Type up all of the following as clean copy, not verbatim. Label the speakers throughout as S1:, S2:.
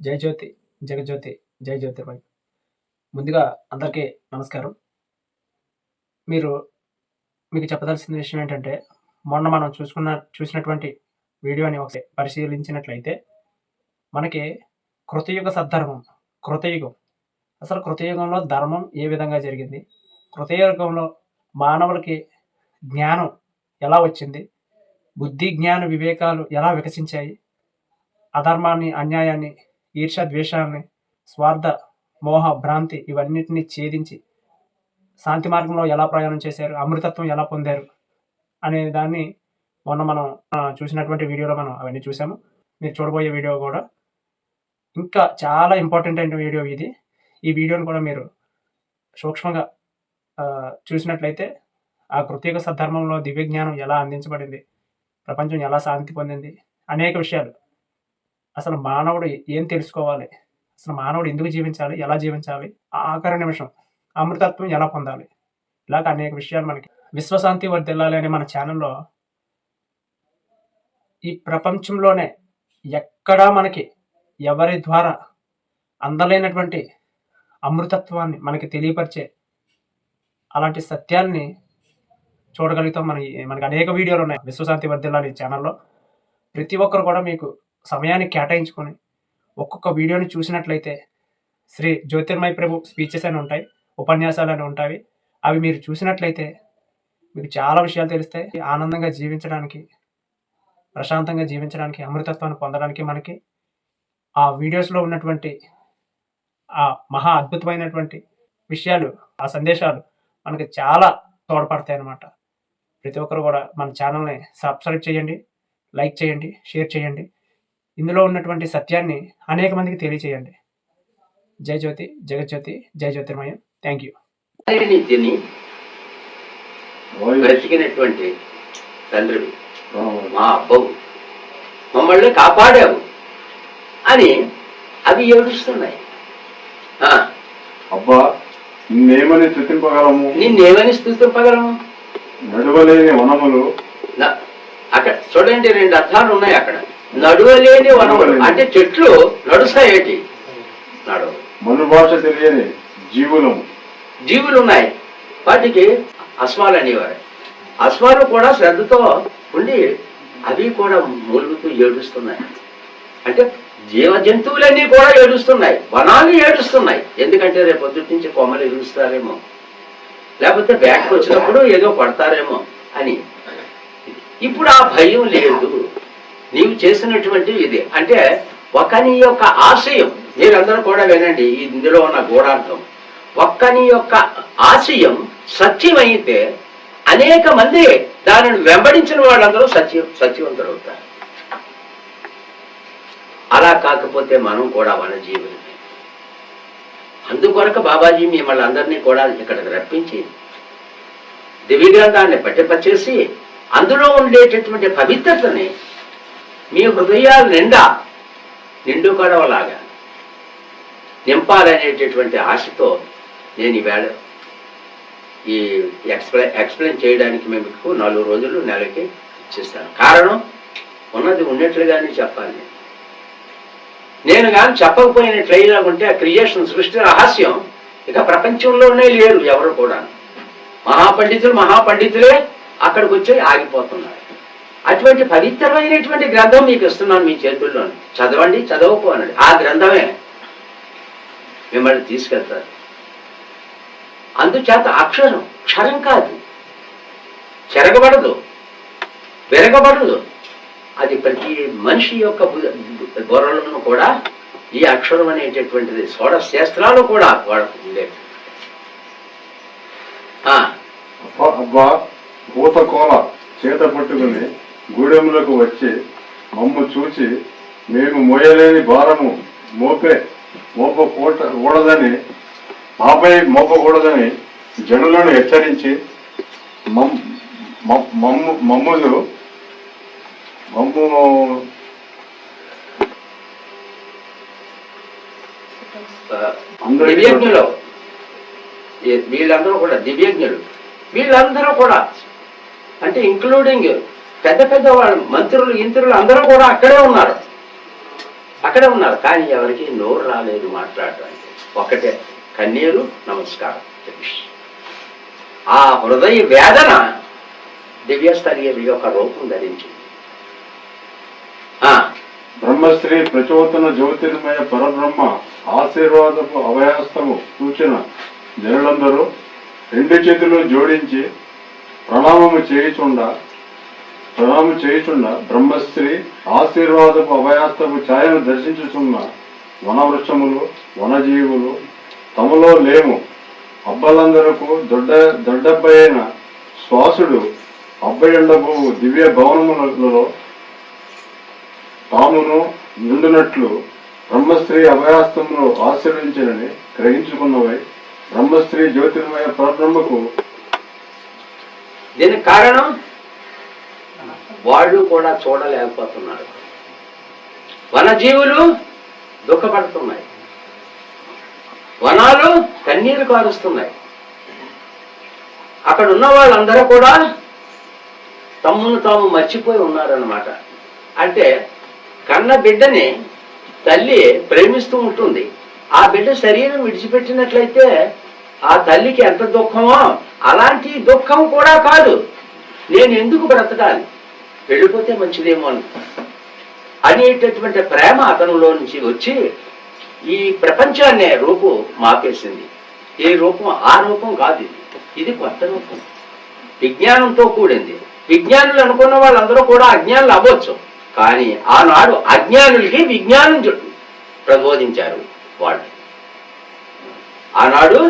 S1: జై జ్యోతి, జగజ్యోతి, జై జ్యోతిర్మయి. ముందుగా అందరికీ నమస్కారం. మీరు మీకు చెప్పదలసిన విషయం ఏంటంటే, మొన్న మనం చూసినటువంటి వీడియోని ఒకసారి పరిశీలించినట్లయితే, మనకి కృతయుగ సద్ధర్మం, కృతయుగం. అసలు కృతయుగంలో ధర్మం ఏ విధంగా జరిగింది? కృతయుగంలో మానవులకి జ్ఞానం ఎలా వచ్చింది? బుద్ధి, జ్ఞాన, వివేకాలు ఎలా వికసించాయి? అధర్మాన్ని, అన్యాయాన్ని, ఈర్ష్య, ద్వేషాన్ని, స్వార్థ, మోహ, భ్రాంతి ఇవన్నిటిని ఛేదించి శాంతి మార్గంలో ఎలా ప్రయాణం చేశారు, అమృతత్వం ఎలా పొందారు అనే దాన్ని మొన్న మనం చూసినటువంటి వీడియోలో మనం అవన్నీ చూసాము. మీరు చూడబోయే వీడియో కూడా ఇంకా చాలా ఇంపార్టెంట్ అయిన వీడియో ఇది. ఈ వీడియోని కూడా మీరు సూక్ష్మంగా చూసినట్లయితే ఆ కృతయుగ సద్ధర్మంలో దివ్య జ్ఞానం ఎలా అందించబడింది, ప్రపంచం ఎలా శాంతి పొందింది, అనేక విషయాలు. అసలు మానవుడు ఏం తెలుసుకోవాలి, అసలు మానవుడు ఎందుకు జీవించాలి, ఎలా జీవించాలి, ఆఖరి నిమిషం అమృతత్వం ఎలా పొందాలి, ఇలాగ అనేక విషయాలు మనకి విశ్వశాంతి వర్ధిల్లాలి అనే మన ఛానల్లో ఈ ప్రపంచంలోనే ఎక్కడా మనకి ఎవరి ద్వారా అందలేనటువంటి అమృతత్వాన్ని మనకి తెలియపరిచే అలాంటి సత్యాన్ని చూడగలుగుతాం. మనకి అనేక వీడియోలు ఉన్నాయి విశ్వశాంతి వర్ధిల్లాలి ఛానల్లో. ప్రతి ఒక్కరు కూడా మీకు సమయాన్ని కేటాయించుకొని ఒక్కొక్క వీడియోని చూసినట్లయితే శ్రీ జ్యోతిర్మయ ప్రభు స్పీచెస్ అని ఉంటాయి, ఉపన్యాసాలు అని ఉంటాయి. అవి మీరు చూసినట్లయితే మీకు చాలా విషయాలు తెలుస్తాయి. ఆనందంగా జీవించడానికి, ప్రశాంతంగా జీవించడానికి, అమృతత్వాన్ని పొందడానికి మనకి ఆ వీడియోస్లో ఉన్నటువంటి ఆ మహా అద్భుతమైనటువంటి విషయాలు, ఆ సందేశాలు మనకి చాలా తోడ్పడతాయి అన్నమాట. ప్రతి ఒక్కరు కూడా మన ఛానల్ని సబ్స్క్రైబ్ చేయండి, లైక్ చేయండి, షేర్ చేయండి. ఇందులో ఉన్నటువంటి సత్యాన్ని అనేక మందికి తెలియచేయండి. జై జ్యోతి, జగజ్యోతి, జై జ్యోతిర్మయం. Thank you.
S2: బ్రతికినటువంటి తండ్రివి, మా అబ్బవు, మమ్మల్ని కాపాడావు అని అవి ఏడుస్తున్నాయి.
S3: అబ్బా, నిన్నేమని స్తుతింపగలము,
S2: నిన్నేమని స్తుతింపగలము?
S3: నడువలేని వనములు.
S2: అక్కడ చూడండి, రెండు అర్థాలు ఉన్నాయి అక్కడ. నడువలేని వనములు అంటే చెట్లు నడుస్తాయేటి? నడవ.
S3: మను భాష తెలియని జీవులు
S2: ఉన్నాయి. వాటికి అశ్వాలు అనేవారు. అశ్వాలు కూడా శ్రద్ధతో ఉండి అవి కూడా మూలుగుతూ ఏడుస్తున్నాయి. అంటే జీవ జంతువులన్నీ కూడా ఏడుస్తున్నాయి, వనాలు ఏడుస్తున్నాయి. ఎందుకంటే రేపు పొద్దుటి నుంచి కొమ్మలు ఎదురుస్తారేమో, లేకపోతే బ్యాట్కి వచ్చినప్పుడు ఏదో పడతారేమో అని. ఇప్పుడు ఆ భయం లేదు. నీవు చేసినటువంటి ఇది అంటే ఒకని యొక్క ఆశయం. మీరందరూ కూడా వినండి, ఇందులో ఉన్న గూఢార్థం. ఒక్కని యొక్క ఆశయం సత్యమైతే అనేక మంది దానిని వెంబడించిన వాళ్ళందరూ సత్యవంతులు అవుతారు. అలా కాకపోతే మనం కూడా వనజీవులమే. అందుకొరకు బాబాజీ మిమ్మల్ని అందరినీ కూడా ఇక్కడికి రప్పించి దివ్య గ్రంథాన్ని పట్టింపచేసి అందులో ఉండేటటువంటి పవిత్రతని మీ హృదయాల నిండు కడవలాగా నింపాలనేటటువంటి ఆశతో నేను ఈవేళ ఈ ఎక్స్ప్లెయిన్ చేయడానికి మీకు 4 రోజులు, నెలకి ఇచ్చేస్తాను. కారణం ఉన్నది ఉన్నట్లుగానే చెప్పాలి. నేను కానీ చెప్పకపోయినట్లయినా ఉంటే ఆ క్రియేషన్, సృష్టి రహస్యం ఇక ప్రపంచంలోనే లేరు ఎవరు కూడా. మహాపండితులే అక్కడికి వచ్చి ఆగిపోతున్నారు. అటువంటి పవిత్రమైనటువంటి గ్రంథం మీకు ఇస్తున్నాను మీ చేతుల్లో. చదవండి, చదవకపోనండి. ఆ గ్రంథమే మిమ్మల్ని తీసుకెళ్తారు. అందుచేత క్షరం కాదు, చెరగబడదు, విరగబడదు. అది ప్రతి మనిషి యొక్క బుర్రలను కూడా ఈ అక్షరం అనేటటువంటిది షోడశ శాస్త్రాలు కూడా వాళ్ళకు ఉండేది.
S3: అబ్బా, భూతకోల చేత పట్టుకుని గూడెములకు వచ్చి మమ్ము చూచి మేము మోయలేని భారము మోపకూడదని, మాపై మోపకూడదని జనులను హెచ్చరించి మమ్ము
S2: దివ్యజ్ఞులు, వీళ్ళందరూ కూడా దివ్యజ్ఞులు. వీళ్ళందరూ కూడా అంటే ఇంక్లూడింగ్ పెద్ద వాళ్ళు, మంత్రులు, ఇంత్రులు అందరూ కూడా అక్కడే ఉన్నారు. అక్కడే ఉన్నారు, కానీ ఎవరికి నోరు రాలేదు మాట్లాడడానికి. ఒక్కటే కన్నీరు, నమస్కారం. ఆ హృదయ వేదన దివ్యస్థలీయ యొక్క రూపం ధరించింది.
S3: బ్రహ్మశ్రీ ప్రచోదన జ్యోతిర్మయ పరబ్రహ్మ ఆశీర్వాదపు అభయాస్తము సూచన జనులందరూ రెండు చేతులు జోడించి ప్రణామము చేయుచుండ బ్రహ్మశ్రీ ఆశీర్వాదపు అభయాస్తము ఛాయను దర్శించుచున్న వనవృక్షములు వనజీవులు తమలో లేము అబ్బలందరకు దొడ్డబ్బైన శ్వాసుడు అబ్బయండబు దివ్య భవనములలో తామును నిండునట్లు బ్రహ్మశ్రీ అభయాస్తమును ఆశీర్వించనని గ్రహించుకున్నవై బ్రహ్మశ్రీ జ్యోతిర్మయ పరబ్రహ్మకు.
S2: దీనికి కారణం వాళ్ళు కూడా చూడలేకపోతున్నారు. వనజీవులు దుఃఖపడుతున్నాయి, వనాలు కన్నీరు కారుస్తున్నాయి. అక్కడ ఉన్న వాళ్ళందరూ కూడా తమ్మును తాము మర్చిపోయి ఉన్నారన్నమాట. అంటే కన్న బిడ్డని తల్లి ప్రేమిస్తూ ఉంటుంది. ఆ బిడ్డ శరీరం విడిచిపెట్టినట్లయితే ఆ తల్లికి ఎంత దుఃఖమో అలాంటి దుఃఖం కూడా కాదు. నేను ఎందుకు బ్రతకాలి, వెళ్ళిపోతే మంచిదేమో అనేటటువంటి ప్రేమ అతనిలో నుంచి వచ్చి ఈ ప్రపంచాన్నే రూపు మాపేసింది. ఈ రూపం ఆ రూపం కాదు, ఇది కొత్త రూపం, విజ్ఞానంతో కూడింది. విజ్ఞానులు అనుకున్న వాళ్ళందరూ కూడా అజ్ఞానులు అవ్వచ్చు, కానీ ఆనాడు అజ్ఞానులకి విజ్ఞానం ప్రబోధించారు వాళ్ళు. ఆనాడు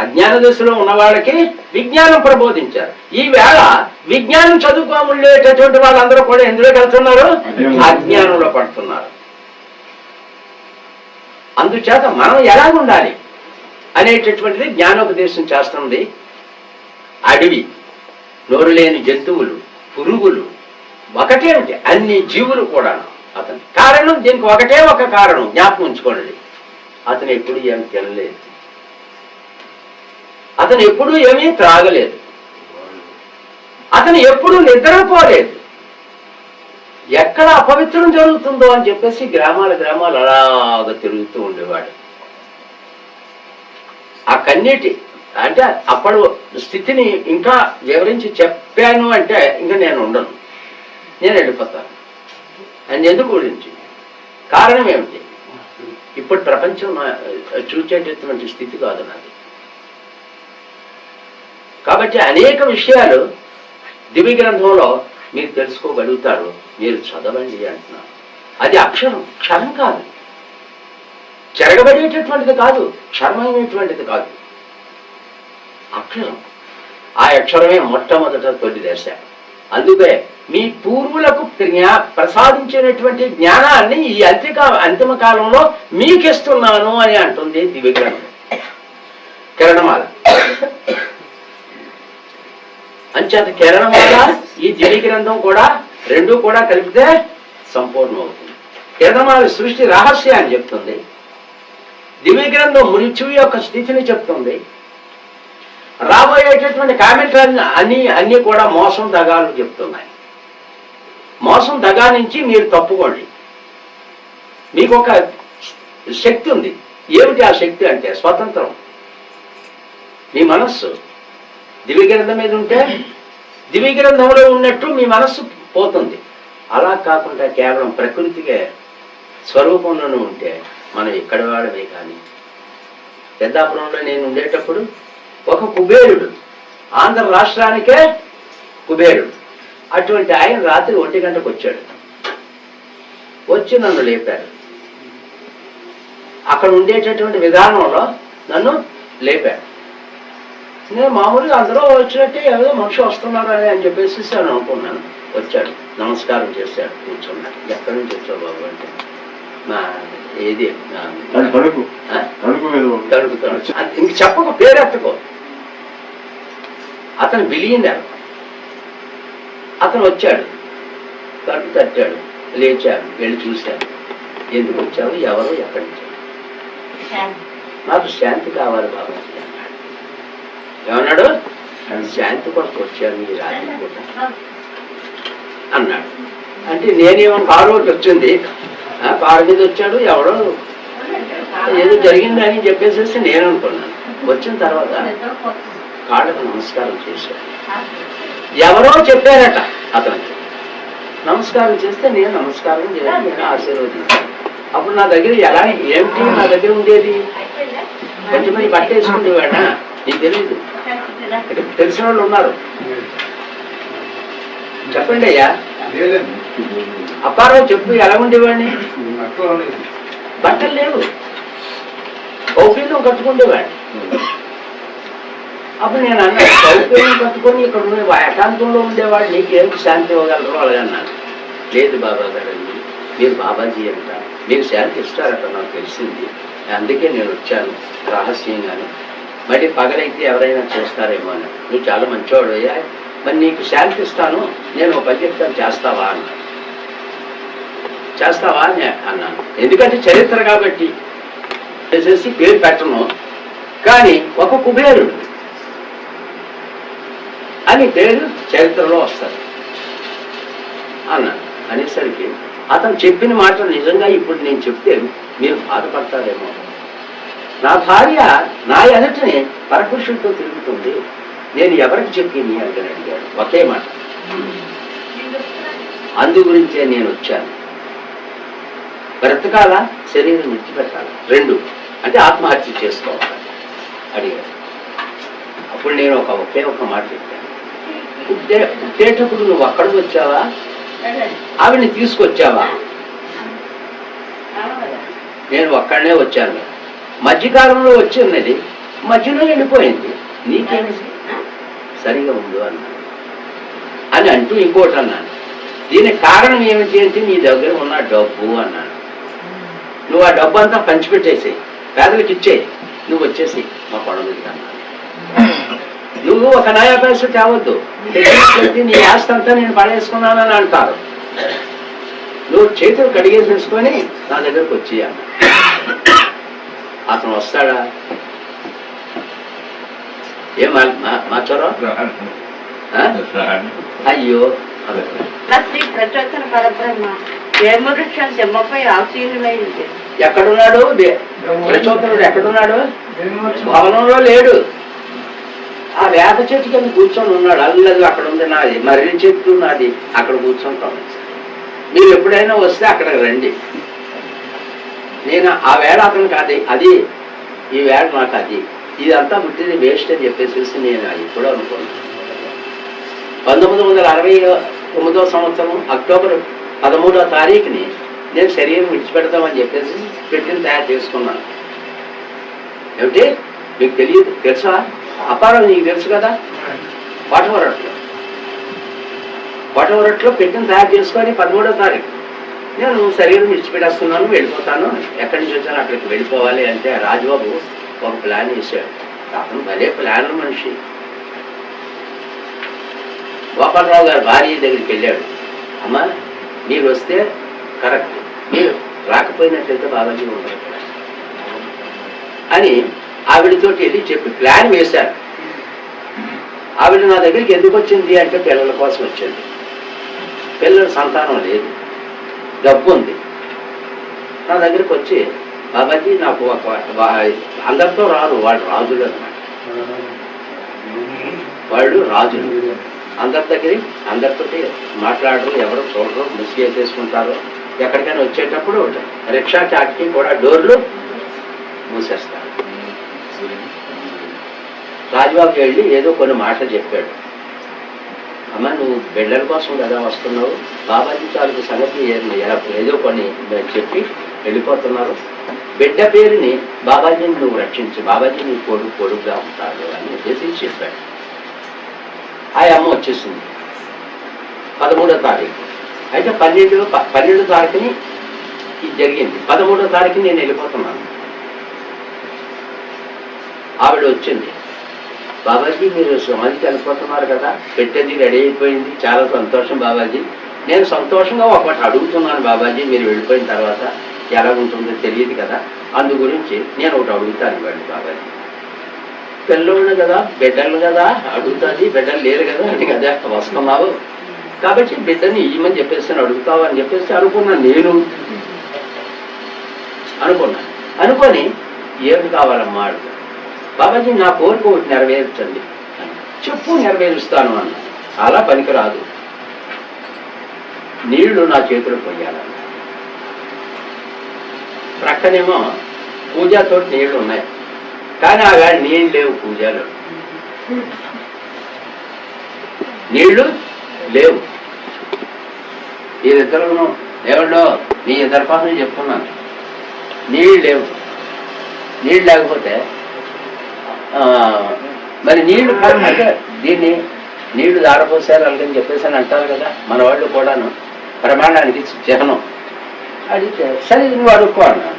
S2: అజ్ఞాన దశలో ఉన్న వాళ్ళకి విజ్ఞానం ప్రబోధించారు. ఈవేళ విజ్ఞానం చదువుకోముండేటటువంటి వాళ్ళందరూ కూడా ఎందులోకి వెళ్తున్నారు, అజ్ఞానంలో పడుతున్నారు. అందుచేత మనం ఎలా ఉండాలి అనేటటువంటిది జ్ఞానోపదేశం చేస్తుంది. అడవి, నోరు లేని జంతువులు, పురుగులు, ఒకటేమిటి అన్ని జీవులు కూడా అతను కారణం. దీనికి ఒకటే ఒక కారణం, జ్ఞాపకం ఉంచుకోండి. అతను ఎప్పుడు ఏమి తినలేదు, అతను ఎప్పుడూ ఏమీ త్రాగలేదు, అతను ఎప్పుడూ నిద్రపోలేదు. ఎక్కడ అపవిత్రం జరుగుతుందో అని చెప్పేసి గ్రామాలు అలాగ తిరుగుతూ ఉండేవాడు. ఆ కన్నీటి అంటే అప్పుడు స్థితిని ఇంకా వివరించి చెప్పాను అంటే ఇంకా నేను ఉండను, నేను వెళ్ళిపోతాను. అని ఎందుకు గురించి కారణం ఏమిటి, ఇప్పుడు ప్రపంచం చూచేటటువంటి స్థితి కాదు నాది. కాబట్టి అనేక విషయాలు దివ్య గ్రంథంలో మీరు తెలుసుకోగలుగుతారు, మీరు చదవండి అంటున్నారు. అది అక్షరం, క్షరం కాదు, చెరగబడేటటువంటిది కాదు, క్షరమైనటువంటిది కాదు, అక్షరం. ఆ అక్షరమే మొట్టమొదట తొలి దశ. అందుకే మీ పూర్వులకు ప్రసాదించినటువంటి జ్ఞానాన్ని ఈ అంతిమ కాలంలో మీకిస్తున్నాను అని అంటుంది దివ్య గ్రంథం. కిరణమాల అంచేత కిరణమాల ఈ దివ్య గ్రంథం కూడా రెండు కూడా కలిపితే సంపూర్ణం అవుతుంది. కిరణమాల సృష్టి రహస్యాన్ని చెప్తుంది, దివ్య గ్రంథం మృత్యువు యొక్క స్థితిని చెప్తుంది. రాబోయేటటువంటి కామెంట్రీ అన్ని కూడా మోసం దగాలు చెప్తున్నాయి. మోసం దగా నుంచి మీరు తప్పుకోండి. మీకు ఒక శక్తి ఉంది. ఏమిటి ఆ శక్తి అంటే స్వతంత్రం. మీ మనస్సు దివ్య గ్రంథం మీద ఉంటే దివ్య గ్రంథంలో ఉన్నట్టు మీ మనస్సు పోతుంది. అలా కాకుండా కేవలం ప్రకృతిగా స్వరూపంలోనూ ఉంటే మనం ఇక్కడ వాడమే. కానీ పెద్దాపురంలో నేను ఉండేటప్పుడు ఒక కుబేరుడు, ఆంధ్ర రాష్ట్రానికే కుబేరుడు, అటువంటి ఆయన రాత్రి 1 గంటకు వచ్చాడు. వచ్చి నన్ను లేపాడు. అక్కడ ఉండేటటువంటి విధానంలో నన్ను లేపాడు. నేను మామూలుగా అందరూ వచ్చినట్టే ఏదో మనిషి వస్తున్నారు అని చెప్పేసి నేను అనుకున్నాను. వచ్చాడు, నమస్కారం చేశాడు, కూర్చున్నాడు. ఎక్కడి నుంచి వచ్చావు బాబు అంటే నా ఏది కడుగుతాడు. ఇంక చెప్పక పేరెత్తకో. అతను బిలియనర్. అతను వచ్చాడు, కడుపు తట్టాడు, లేచాడు, వెళ్ళి చూశాడు. ఎందుకు వచ్చావు, ఎవరు, ఎక్కడి నుంచి? నాకు శాంతి కావాలి బాబా అన్నాడు. ఏమన్నాడు? శాంతి కొరకు వచ్చాను ఈ రాత్రి పూట అన్నాడు. అంటే నేనేమో ఆ రోజు వచ్చింది కారు మీద వచ్చాడు, ఎవడో ఏదో జరిగిందని చెప్పేసేసి నేను అనుకున్నాను. వచ్చిన తర్వాత కాళ్ళకు నమస్కారం చేశాడు. ఎవరో చెప్పారట అతనికి. నమస్కారం చేస్తే నేను నమస్కారం చేయాలి, నేను ఆశీర్వదించాను. అప్పుడు నా దగ్గర ఎలా ఏమిటి నా దగ్గర ఉండేది, కొంచెం బట్ట వేసుకునేవాడా నీకు తెలీదు, తెలిసిన వాళ్ళు ఉన్నారు, చెప్పండి అయ్యా. అప్పారావు చెప్పు, ఎలా ఉండేవాడిని? బట్టలు లేవు, కౌపీనం కట్టుకుండేవాడు. అప్పుడు నేను అన్నా, కౌపీనం కట్టుకొని ఇక్కడ ఏకాంతంలో ఉండేవాడు, నీకేం శాంతి ఇవ్వగలరు అలాగన్నాను. లేదు బాబా గారండి, మీరు బాబాజీ అంట, మీరు శాంతి ఇస్తారట నాకు తెలిసింది, అందుకే నేను వచ్చాను రహస్యంగాను. మరి పగలైతే ఎవరైనా చేస్తారేమో అని. నువ్వు చాలా మంచివాడు అయ్యా, మరి నీకు శాంతి ఇస్తాను, నేను ఒక పని చెప్తాను, చేస్తావా అన్నా. చేస్తావా అని అన్నాను. ఎందుకంటే చరిత్ర కాబట్టి చేసేసి పేరు పెట్టను, కానీ ఒక కుబేరుడు అని పేరు చరిత్రలో వస్తుంది అన్నాను. అనేసరికి అతను చెప్పిన మాట నిజంగా ఇప్పుడు నేను చెప్తే మీరు బాధపడతారేమో. నా భార్య నా ఎదుటనే పరపురుషులతో తిరుగుతుంది, నేను ఎవరికి చెప్పింది అని అడిగాడు. ఒకే మాట. అందు గురించే నేను వచ్చాను. బ్రతకాల, శరీరం విడిచిపెట్టాలి, రెండు అంటే ఆత్మహత్య చేసుకోవాలి అడిగాడు. అప్పుడు నేను ఒకే ఒక మాట చెప్పాను. పుట్టేటప్పుడు నువ్వు అక్కడికి వచ్చావా, ఆవిడని తీసుకొచ్చావా? నేను ఒక్కడనే వచ్చాను, మధ్యకాలంలో వచ్చిన్నది, మధ్యలో వెళ్ళిపోయింది, నీకేమి సరిగా ఉండు అన్నాను. అని అంటూ ఇంకోటి అన్నాను, దీనికి కారణం ఏమిటి అంటే నీ దగ్గర ఉన్న డబ్బు అన్నాను. నువ్వు ఆ డబ్బు అంతా పంచిపెట్టేసేయి, పేదలకు ఇచ్చేయి, నువ్వు వచ్చేసి మా కొండ మీదకి అన్నాను. నువ్వు ఒక నయా పైసా తేవద్దు, నీ ఆస్తి అంతా నేను పడేసుకున్నానని అంటారు. నువ్వు చేతులు కడిగేసేసుకొని నా దగ్గరకు వచ్చి అన్న. అతను వస్తాడా? ఏం మార్చారో? అయ్యో
S4: ప్రచోదన పరబ్రహ్మ జయమృక్షం జమ్మపై ఆశీలమైంది.
S2: ఎక్కడున్నాడు ప్రచోదనుడు? ఎక్కడున్నాడు? భవనంలో లేడు, ఆ వేప చెట్టు కింద కూర్చొని ఉన్నాడు. అల్లది అక్కడ ఉంది నాది, మర్రి చెట్టు నాది, అక్కడ కూర్చుంటాం. మీరు ఎప్పుడైనా వస్తే అక్కడికి రండి. నేను ఆ వేళ అతనికి అది ఈ వేళ నాకు అది, ఇదంతా పుట్టింది వేస్ట్ అని చెప్పేసి నేను అది కూడా అనుకున్నాను. 1969 సంవత్సరం అక్టోబర్ 13వ తారీఖుని నేను శరీరం విడిచిపెడతామని చెప్పేసి పెట్టిన తయారు చేసుకున్నాను. ఏమిటి మీకు తెలియదు, తెలుసా? అపారం నీకు తెలుసు కదా. వాటవరట్లో పెట్టిన తయారు చేసుకొని 13వ తారీఖు నేను శరీరం విడిచిపెట్టేస్తున్నాను, వెళ్ళిపోతాను. ఎక్కడి నుంచి వచ్చాను అక్కడికి వెళ్ళిపోవాలి అంటే రాజబాబు ఒక ప్లాన్ వేసాడు. అతను భలే ప్లాన్ మనిషి. గోపాలరావు గారు భార్య దగ్గరికి వెళ్ళాడు. అమ్మ మీరు వస్తే కరెక్ట్, మీరు రాకపోయినట్లయితే బాబాజీ ఉండరు అని ఆవిడతోటి వెళ్ళి చెప్పి ప్లాన్ వేశారు. ఆవిడ నా దగ్గరికి ఎందుకు వచ్చింది అంటే పిల్లల కోసం వచ్చింది. పిల్లల సంతానం లేదు, డబ్బు ఉంది. నా దగ్గరికి వచ్చి బాబాజీ నాకు అందరితో రారు, వాళ్ళు రాజులు అన్నమాట, వాళ్ళు రాజులు. అందరితో మాట్లాడరు, ఎవరు చూడరు, ముసిగేసేసుకుంటారు. ఎక్కడికైనా వచ్చేటప్పుడు రిక్షా చాట్కి కూడా డోర్లు మూసేస్తారు. రాజుబాబు వెళ్ళి ఏదో కొన్ని మాటలు చెప్పాడు. అమ్మ నువ్వు బిడ్డల కోసం కదా వస్తున్నావు, బాబాజీ తాలూకు సంగతి ఏదో కొన్ని చెప్పి వెళ్ళిపోతున్నారు. బిడ్డ పేరుని బాబాజీని నువ్వు రక్షించు, బాబాజీ నీ కొడుకుగా ఉంటాడు అని చెప్పేసి చెప్పాడు. ఆ అమ్మ వచ్చేసింది 13వ తారీఖు. అయితే 12వ తారీఖుని ఇది జరిగింది. 13వ తారీఖుని నేను వెళ్ళిపోతున్నాను. ఆవిడ వచ్చింది, బాబాజీ మీరు సమాధికి వెళ్ళిపోతున్నారు కదా, పెట్టేది రెడీ అయిపోయింది, చాలా సంతోషం బాబాజీ. నేను సంతోషంగా ఒకటి అడుగుతున్నాను బాబాజీ, మీరు వెళ్ళిపోయిన తర్వాత ఎలా ఉంటుందో తెలియదు కదా, అందు గురించి నేను ఒకటి అడుగుతాను ఇవ్వండి బాబాజీ. పిల్లలు కదా, బిడ్డలు కదా అడుగుతుంది, బిడ్డలు లేరు కదా అని కదా వస్తున్నావు, కాబట్టి బిడ్డని ఇవ్వమని చెప్పేసి అడుగుతావు అని చెప్పేసి అనుకున్నాను నేను. అనుకున్నాను. అనుకొని ఏమి కావాలమ్మా అడుగు. బాబాజీ నా కోరిక ఒకటి నెరవేర్చండి. చెప్పు, నెరవేరుస్తాను అన్న. అలా పనికిరాదు, నీళ్లు నా చేతులు పోయాలన్న. ప్రక్కనేమో పూజతో నీళ్లు ఉన్నాయి, కానీ ఆ వేళ నీళ్ళు లేవు, పూజలు నీళ్లు లేవు. వీరిద్దరు దేవుళ్ళు మీ ఇద్దరి కోసం చెప్తున్నాను, నీళ్ళు లేవు. నీళ్ళు లేకపోతే మరి నీళ్లు అంటే దీన్ని నీళ్లు దారపోసారు అలాగని చెప్పేసి అని అంటారు కదా మన వాళ్ళు కూడాను. ప్రమాణానికి చిహ్నం అడిగితే సరే నువ్వు అడుక్కో అన్నా.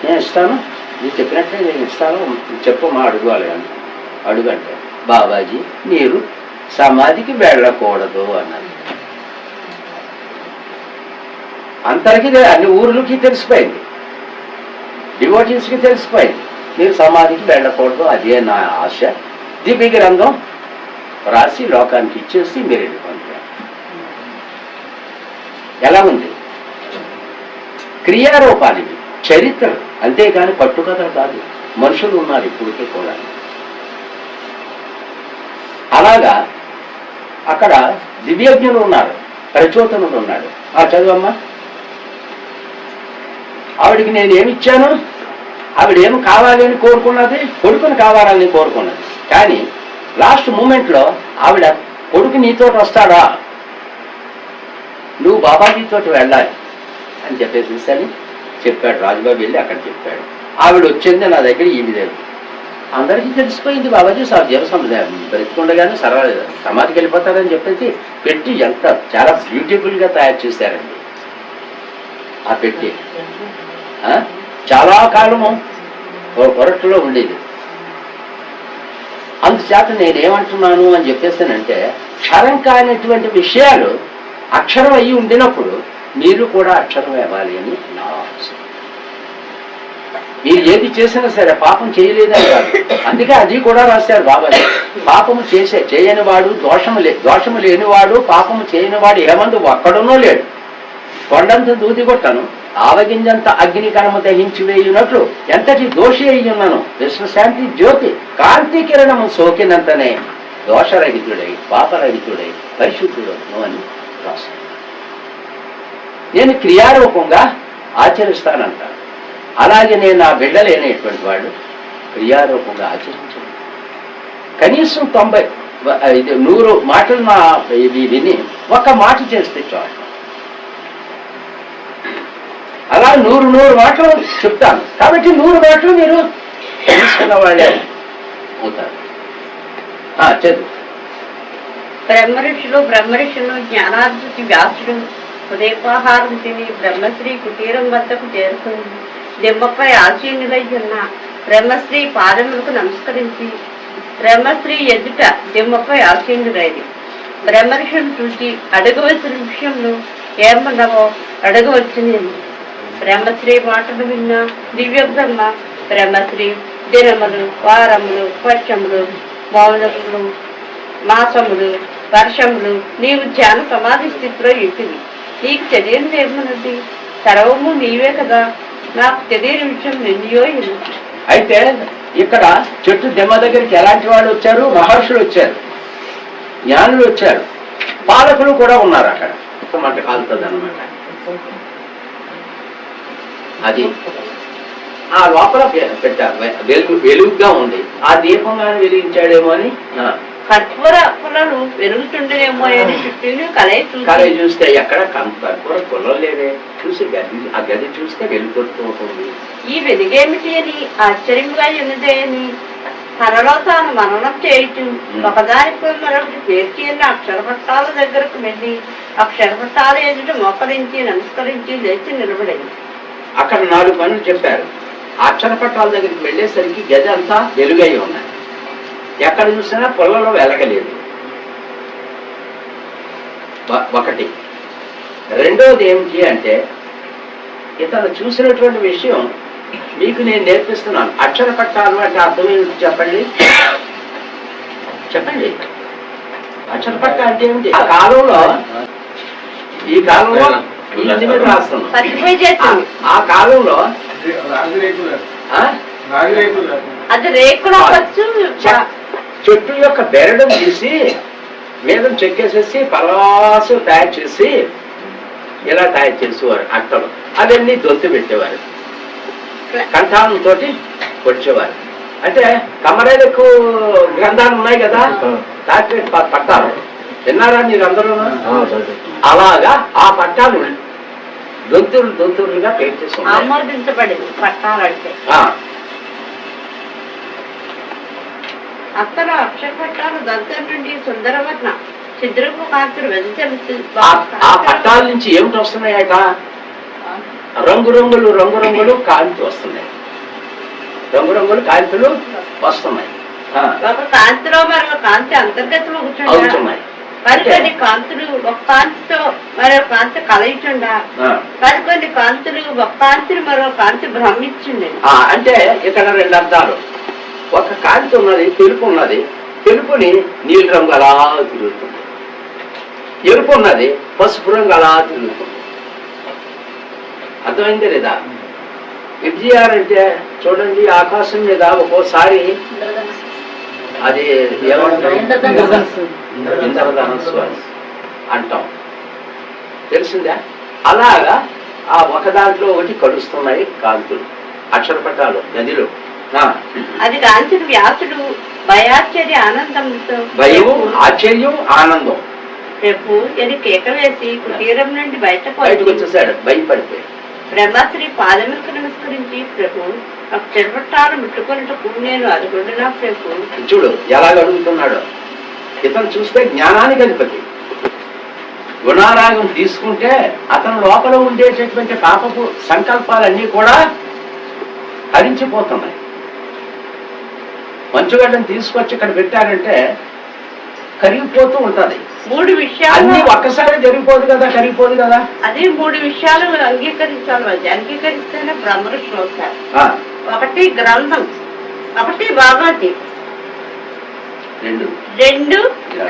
S2: నేను ఇస్తాను, నువ్వు చెప్పినట్టే నేను ఇస్తాను, చెప్పు మా అడుగువాలి అని. అడుగంటే బాబాజీ మీరు సమాధికి వెళ్ళకూడదు అన్నది. అందరికీ అన్ని ఊర్లకి తెలిసిపోయింది, డివోటీస్కి తెలిసిపోయింది, మీరు సమాధికి వెళ్ళకూడదు, అదే నా ఆశ. దివ్య గ్రంథం రాసి లోకానికి ఇచ్చేసి మీరు వెళ్ళిపోతారు. ఎలా ఉంది? క్రియారూపాలు, చరిత్ర, అంతేకాని కట్టుకథలు కాదు. మనుషులు ఉన్నారు ఇప్పటికీ కూడా. అలాగా అక్కడ దివ్యజ్ఞులు ఉన్నారు, ప్రచోదనుడు ఉన్నాడు. ఆ చదువమ్మా. ఆవిడికి నేను ఏమిచ్చాను? ఆవిడ ఏమి కావాలి అని కోరుకున్నది? కొడుకుని కావాలని కోరుకున్నది. కానీ లాస్ట్ మూమెంట్లో ఆవిడ కొడుకు నీతో వస్తాడా, నువ్వు బాబాజీతో వెళ్ళాలి అని చెప్పేసి అని చెప్పాడు. రాజుబాబు వెళ్ళి అక్కడ చెప్పాడు. ఆవిడ వచ్చింది నా దగ్గర ఈ విధంగా. అందరికీ తెలిసిపోయింది బాబాజీ బ్రతికుండగానే సమాధికి వెళ్ళిపోతారని చెప్పేసి పెట్టి ఎంత చాలా బ్యూటిఫుల్గా తయారు చేశారండి. ఆ పెట్టి చాలా కాలము పొరట్లో ఉండేది. అందుచేత నేనేమంటున్నాను అని చెప్పేసానంటే, క్షరం కానిటువంటి విషయాలు అక్షరం అయ్యి ఉండినప్పుడు మీరు కూడా అక్షరం ఇవ్వాలి అని నా ఆశ. మీరు ఏది చేసినా సరే పాపం చేయలేదని కాదు. అందుకే అది కూడా రాశారు బాబాజీ. పాపము చేయని వాడు దోషము లేనివాడు, పాపము చేయనివాడు ఏమందు ఒక్కడునో లేడు. కొండంత దూది కొట్టను, ఆవగింజంత అగ్ని కణము దహించి వేయునట్లు ఎంతటి దోషి అయ్యున్నాను, విశ్వశాంతి జ్యోతి కాంతి కిరణము సోకినంతనే దోషరహితుడై పాపరహితుడై పరిశుద్ధుడను అని రాశాను. నేను క్రియారూపంగా ఆచరిస్తానంటాను. అలాగే నేను నా బిడ్డలేనటువంటి వాళ్ళు క్రియారూపంగా ఆచరించాను. కనీసం 100 మాటలు నా ఇవి విని ఒక మాట చేస్తే చాలు. అలా 100 మాటలు చెప్తాను. కాబట్టి 100 మాటలు మీరు తెలుసుకున్న వాళ్ళే అవుతారు. చదువు.
S4: బ్రహ్మఋషులు జ్ఞానార్జుతి వ్యాసుడు ఉదయపాహారం తిని బ్రహ్మశ్రీ కుటీరం వద్దకు చేరుకుని దెమ్మపై ఆశీనులై ఉన్న బ్రహ్మశ్రీ పాదములకు నమస్కరించి బ్రహ్మశ్రీ ఎదుట దెమ్మపై ఆశీనులైంది. బ్రహ్మఋషులు చూసి అడగవలసిన విషయంలో ఏమన్నావో అడగవచ్చుని. బ్రహ్మశ్రీ మాటలు విన్న దివ్య బ్రహ్మ బ్రహ్మశ్రీ దినములు, వారములు, వర్షములు, మౌనములు, మాసములు, వర్షములు నీవు ధ్యాన సమాధి స్థితిలో ఇంటివి. నీకు తెలియనిది ఏమన్నది? సర్వము నీవే కదా, నాకు తెలియని విషయం ఎన్నయో ఎన్ని.
S2: అయితే ఇక్కడ చెట్టు దెమ్మ దగ్గరికి ఎలాంటి వాళ్ళు వచ్చారు? మహర్షులు వచ్చారు, జ్ఞానులు వచ్చారు, పాలకులు కూడా ఉన్నారు. అక్కడ మంట కాలుతుంది అనమాట. అది ఆ లోపల పెట్టారు, వెలుగుగా ఉంది. ఆ దీపంగానే వెలిగించాడేమో అని
S4: కర్పూర పుల్లలు వెలుగుతుండేమో అని చుట్టూ
S2: కలయి చూస్తే ఎక్కడ కర్పూర పుల్లలు లేవే. చూసి ఆ గది చూస్తే వెలుగుతుంది.
S4: ఈ వెలుగేమిటి అని ఆశ్చర్యంగా ఉన్నదే అని తనలో తాను మననం చేయటం ఒకదానిపై మరొకటి పేర్చి అక్షరపట్టాల దగ్గరకు వెళ్ళి అక్షరపట్టాల ఎదుట మోకరించి నమస్కరించి లేచి నిలబడింది.
S2: అక్కడ 4 పనులు చెప్పారు. అక్షరపట్టాల దగ్గరికి వెళ్ళేసరికి గది అంతా వెలుగై ఉన్నాయి. ఎక్కడ చూసినా పొల్లలో వెలగలేదు. ఒకటి. రెండోది ఏమిటి అంటే, ఇతను చూసినటువంటి విషయం మీకు నేను నేర్పిస్తున్నాను. అక్షరపట్టాలు అంటే అర్థం ఏమిటి చెప్పండి. అక్షరపట్ట అంటే ఏమిటి? ఈ కాలంలో ఈ మీద రాస్తున్నాం. ఆ కాలంలో ఆ?
S4: అది రేకులు అవ్వచ్చు.
S2: చెట్టు యొక్క బెరడు తీసి మీద చెక్కేసేసి పలాసు తయారు చేసి ఇలా తయారు చేసేవారు అట్టలు. అవన్నీ దొంతు పెట్టేవారు, కంఠాలతో పొడిచేవారు. అంటే కమరేలకు గ్రంథాలు ఉన్నాయి కదా, డాక్టరేట్ పట్టాలు విన్నారా మీరు అందరూ? అలాగా ఆ పట్టాలు దొంతులుగా పేరు చేసి
S4: ఆమోదించబడింది పట్టాలంటే. అత్తరు అక్షర పట్టాలు దంతం నుండి సుందరవర్ణ చిద్రపు కాంతులు
S2: ఆ పట్టాల నుంచి ఏమిటి వస్తున్నాయట? రంగురంగులు కాంతి వస్తున్నాయి, రంగురంగులు కాంతులు వస్తున్నాయి.
S4: ఒక కాంతిలో మరొక కాంతి అంతర్గతం
S2: అవుతున్నాయి.
S4: కొన్ని కాంతులు ఒక కాంతితో మరో కాంతి కలయిచుండా, కొన్ని కాంతులు ఒక కాంతిని మరో కాంతి భ్రమించింది.
S2: అంటే ఇక్కడ రెండు అర్థాలు. ఒక కాంతి ఉన్నది, తెలుపు ఉన్నది, తెలుపుని నీలి రంగు అలా తిరుగుతుంది. ఎరుపు ఉన్నది, పసుపు రంగు అలా తిరుగుతుంది. అర్థమైందే లేదా? విజయార్ అంటే చూడండి, ఆకాశం మీద ఒక్కోసారి అది ఏమంటాం, ఇంద్రధనస్సు అంటాం, తెలిసిందా? అలాగా ఆ ఒక దాంట్లో ఒకటి కలుస్తున్నాయి కాంతులు, అక్షరపటాలు నదిలో.
S4: అది కాంచిన వ్యాసుడు భయాశ్చర్య ఆనందంతో,
S2: భయము ఆశ్చర్యం ఆనందం
S4: రేపు ఎది కేక వేసి కుటీరం నుండి బయటకు
S2: వచ్చేసాడు, భయపడిపోయి.
S4: బ్రహ్మశ్రీ పాదములకు నమస్కరించి, ప్రభు అక్షరపట్టాలు ముట్టుకున్నట్టుకు నేను అదుగుండునా ప్రభు.
S2: చూడు ఎలా అడుగుతున్నాడు. ఇతను చూస్తే జ్ఞానానికి అధిపతి. గుణారాగం తీసుకుంటే అతను లోపల ఉండేటటువంటి పాపపు సంకల్పాలన్నీ కూడా హరించిపోతున్నాయి. మంచుగడ్డను తీసుకొచ్చి ఇక్కడ పెట్టారంటే కరిగిపోతూ ఉంటది.
S4: 3 విషయాలు
S2: అన్ని ఒక్కసారి జరిగిపోదు కదా, కరిగిపోదు కదా.
S4: అది 3 విషయాలు అంగీకరించాలి. అంగీకరిస్తేనే బ్రహ్మఋషులు అవుతారు. ఒకటి గ్రంథం, ఒకటి భగవద్గీత, 2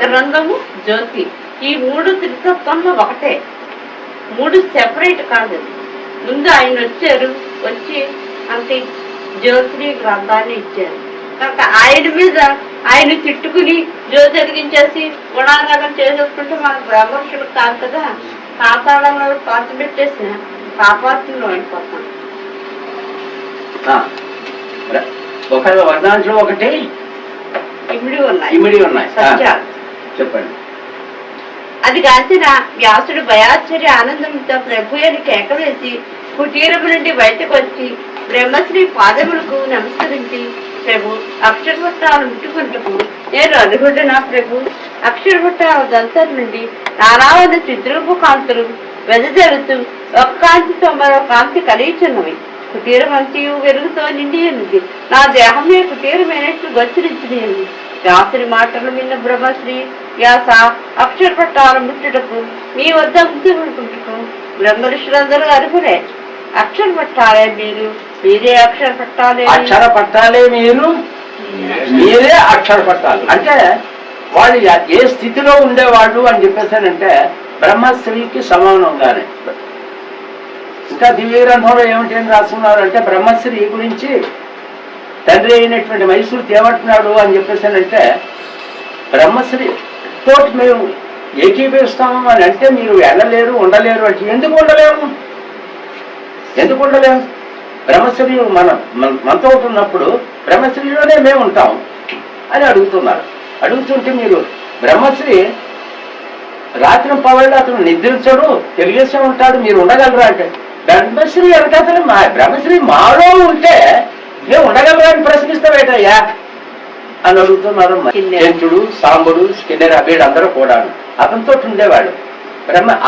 S4: గ్రంథము, జ్యోతి. ఈ 3 త్రితత్వంలో ఒకటే, 3 సెపరేట్ కాదు. ముందు ఆయన వచ్చారు, వచ్చి అంటే జ్యోతిని గ్రంథాన్ని ఇచ్చారు. కనుక ఆయన మీద ఆయన తిట్టుకుని జ్యోతి వెలిగించేసి గుణారాగం చేసేసుకుంటే మన బ్రహ్మర్షులు కాదు కదా. పాతాళంలో పాతి పెట్టేసిన పాపాత్మలో అయిపోతాం.
S2: ఒక దాంట్లో ఒకటి
S4: ఇమిడి ఉన్నాయి సత్యాలు.
S2: చెప్పండి.
S4: అది కాల్చిన వ్యాసుడు భయాశ్చర్య ఆనందంతో ప్రభు అని కేకవేసి కుటీరము నుండి బయటకు వచ్చి బ్రహ్మశ్రీ పాదములకు నమస్కరించి, ప్రభు అక్షరపట్టాలు ముట్టుకుంటూ నేను అనుకుంటున్నా ప్రభు. అక్షరపట్టాల దంతం నుండి నానావైన చిద్రూపు కాంతులు వెదజరుతూ ఒక కాంతితో మరో కాంతి కలిగిచున్నవి. కుటీరమంతియు వెలుగుతో నిండి ఉన్నది. నా దేహమే కుటీరమైనట్లు గోచరించినది. వ్యాసుని మాటలు విన్న బ్రహ్మశ్రీ వ్యాస అక్షరపట్టాలు ముట్టుటకు మీ వద్ద ముట్టుకుంటుకు బ్రహ్మఋషులందరూ అర్హులే. అక్షర పట్టాలే మీరు, మీరే అక్షర పట్టాలే.
S2: అక్షర పట్టాలే మీరు, మీరే అక్షర పట్టాలు. అంటే వాళ్ళు ఏ స్థితిలో ఉండేవాళ్ళు అని చెప్పేసానంటే బ్రహ్మశ్రీకి సమానంగానే. ఇంకా దివ్య గ్రంథంలో ఏమిటి రాస్తున్నారు అంటే బ్రహ్మశ్రీ గురించి తండ్రి అయినటువంటి మైసూరు ఏమంటున్నాడు అని చెప్పేసానంటే, బ్రహ్మశ్రీ తోటి మేము ఏకీభవిస్తాము అని అంటే మీరు వెళ్ళలేరు, ఉండలేరు అంటే ఎందుకు ఉండలేము? బ్రహ్మశ్రీ మనతో ఉన్నప్పుడు బ్రహ్మశ్రీలోనే మేము ఉంటాం అని అడుగుతున్నారు. అడుగుతుంటే మీరు బ్రహ్మశ్రీ రాత్రి పవళ్ళు అతను నిద్రించడు, తెలియసే ఉంటాడు, మీరు ఉండగలరా అంటే బ్రహ్మశ్రీ వెనకతను బ్రహ్మశ్రీ మాలో ఉంటే మేము ఉండగలరా అని ప్రశ్నిస్తావేటయ్యా అని అడుగుతున్నారు. జంతుడు, సాంబుడు, స్కిన్నెర్, అబేడ్ అందరూ కూడా అతనితో ఉండేవాడు.